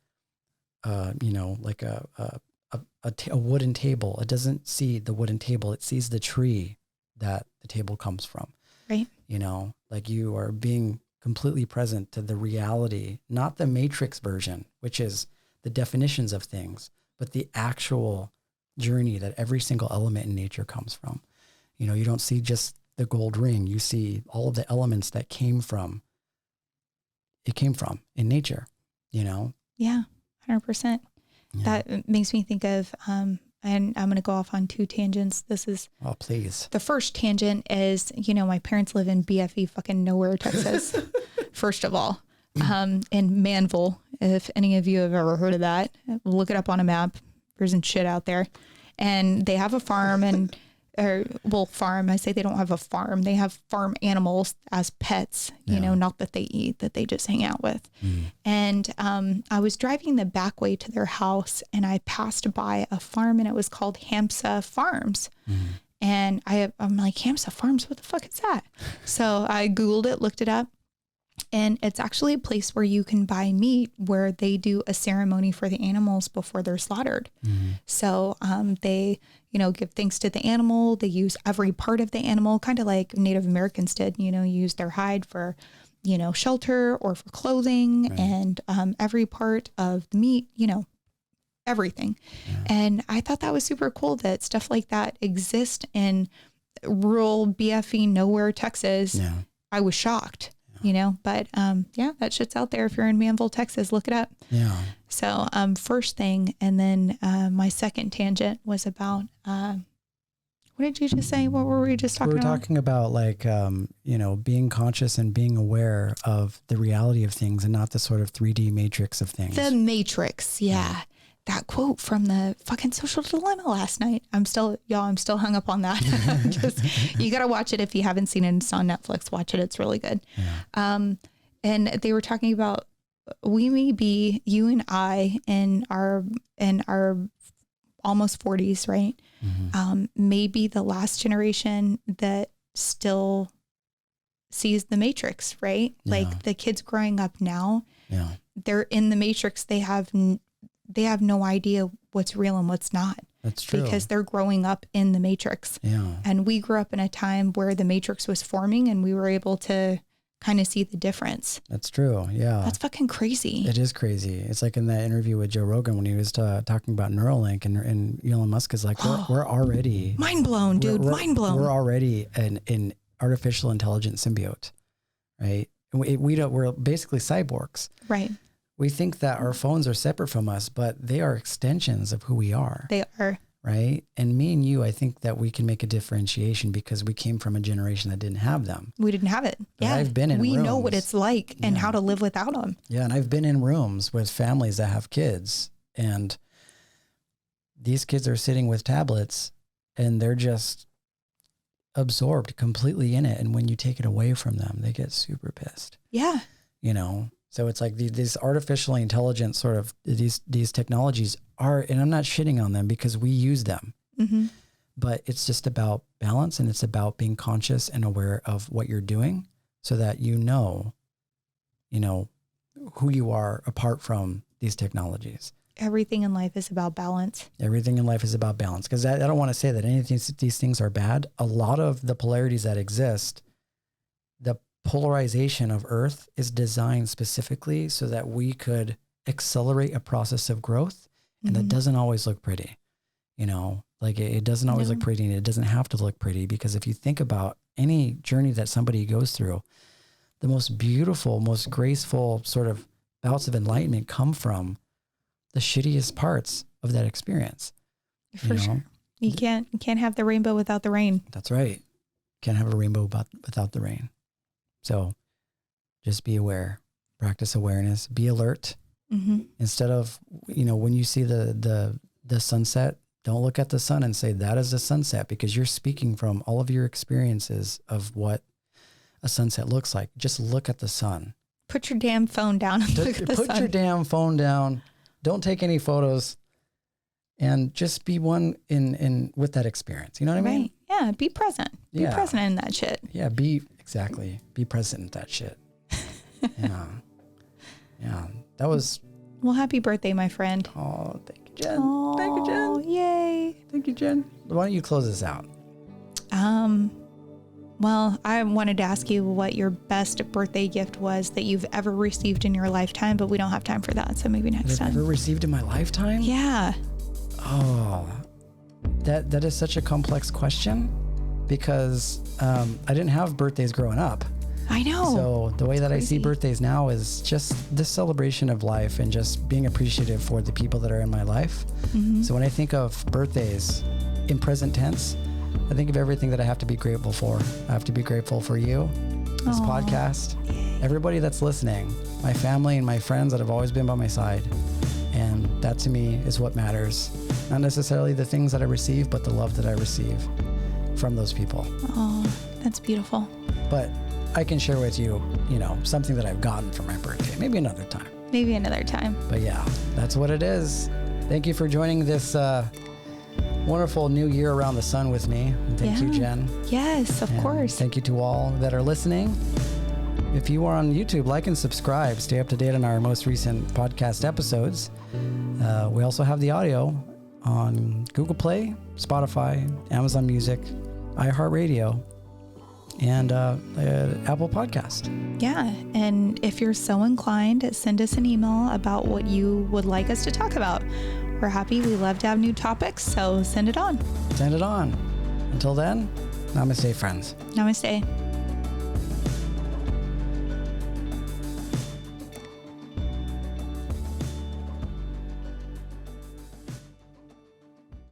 wooden table, it doesn't see the wooden table, it sees the tree that the table comes from. Right. You know, like you are being completely present to the reality, not the matrix version, which is the definitions of things, but the actual journey that every single element in nature comes from. You know, you don't see just the gold ring, you see all of the elements that came from in nature, you know? Yeah, 100%. Yeah. That makes me think of, and I'm going to go off on 2 tangents. This is, oh, please. The first tangent is, you know, my parents live in BFE fucking nowhere, Texas, first of all. In Manville, if any of you have ever heard of that, look it up on a map. There isn't shit out there. And they have a farm farm. I say they don't have a farm. They have farm animals as pets, you know, not that they eat, that they just hang out with. And I was driving the back way to their house and I passed by a farm and it was called Hamsa Farms. And I'm like, Hamsa Farms, what the fuck is that? So I Googled it, looked it up. And it's actually a place where you can buy meat where they do a ceremony for the animals before they're slaughtered. So they, you know, give thanks to the animal. They use every part of the animal, kind of like Native Americans did, you know, use their hide for, you know, shelter or for clothing, and every part of the meat, you know, everything. And I thought that was super cool that stuff like that exists in rural BFE nowhere, Texas. I was shocked. You know, but that shit's out there. If you're in Manville, Texas, look it up. Yeah. So first thing, and then my second tangent was about what What did you just say? What were we just talking about? We were talking about like, being conscious and being aware of the reality of things and not the sort of 3D matrix of things. The Matrix. Yeah. That quote from the fucking Social Dilemma last night. I'm still hung up on that. You got to watch it. If you haven't seen it, it's on Netflix. Watch it. It's really good. Yeah. And they were talking about, we may be, you and I in our almost 40s, right? Mm-hmm. Maybe the last generation that still sees the Matrix, right? Yeah. Like the kids growing up now, they're in the Matrix. They have no idea what's real and what's not. That's true. Because they're growing up in the Matrix. Yeah. And we grew up in a time where the Matrix was forming and we were able to kind of see the difference. That's true. Yeah. That's fucking crazy. It is crazy. It's like in that interview with Joe Rogan when he was talking about Neuralink and Elon Musk is like, we're already... Mind blown, dude. Mind blown. We're already an artificial intelligence symbiote, right? We're basically cyborgs. Right. We think that our phones are separate from us, but they are extensions of who we are. They are. Right? And me and you, I think that we can make a differentiation because we came from a generation that didn't have them. We didn't have it. But yeah. I've been in rooms. We know what it's like and how to live without them. Yeah. And I've been in rooms with families that have kids and these kids are sitting with tablets and they're just absorbed completely in it. And when you take it away from them, they get super pissed. Yeah. So it's like these artificially intelligent sort of these technologies are, and I'm not shitting on them because we use them, but it's just about balance and it's about being conscious and aware of what you're doing so that you know who you are apart from these technologies. Everything in life is about balance. Everything in life is about balance because I don't want to say that any of these things are bad. A lot of the polarities that exist, the polarization of Earth is designed specifically so that we could accelerate a process of growth. And that doesn't always look pretty, like it doesn't always look pretty and it doesn't have to look pretty because if you think about any journey that somebody goes through, the most beautiful, most graceful sort of bouts of enlightenment come from the shittiest parts of that experience. For sure. You can't have the rainbow without the rain. That's right. Can't have a rainbow without the rain. So just be aware, practice awareness, be alert. Instead of, when you see the sunset, don't look at the sun and say that is the sunset because you're speaking from all of your experiences of what a sunset looks like. Just look at the sun. Put your damn phone down and look at the sun. Put your damn phone down. Don't take any photos and just be one in with that experience. You know what I mean? Yeah. Be present. Be present in that shit. Yeah. Be present in that shit. Yeah. Yeah. That was... Well, happy birthday, my friend. Oh, thank you, Jen. Oh, thank you, Jen. Yay. Thank you, Jen. Why don't you close this out? Well, I wanted to ask you what your best birthday gift was that you've ever received in your lifetime, but we don't have time for that. So maybe next time. Ever received in my lifetime? Yeah. Oh, that is such a complex question because I didn't have birthdays growing up. I know. So the way that crazy. I see birthdays now is just this celebration of life and just being appreciative for the people that are in my life. So when I think of birthdays in present tense, I think of everything that I have to be grateful for. I have to be grateful for you, this podcast, everybody that's listening, my family and my friends that have always been by my side. And that to me is what matters. Not necessarily the things that I receive, but the love that I receive from those people. Oh, that's beautiful. But I can share with you, something that I've gotten for my birthday. Maybe another time. Maybe another time. But yeah, that's what it is. Thank you for joining this wonderful new year around the sun with me. And thank you, Jen. Yes, of course. Thank you to all that are listening. If you are on YouTube, like and subscribe. Stay up to date on our most recent podcast episodes. We also have the audio on Google Play, Spotify, Amazon Music, iHeartRadio, and Apple Podcast. Yeah. And if you're so inclined, send us an email about what you would like us to talk about. We're happy. We love to have new topics. So send it on. Send it on. Until then, namaste, friends. Namaste.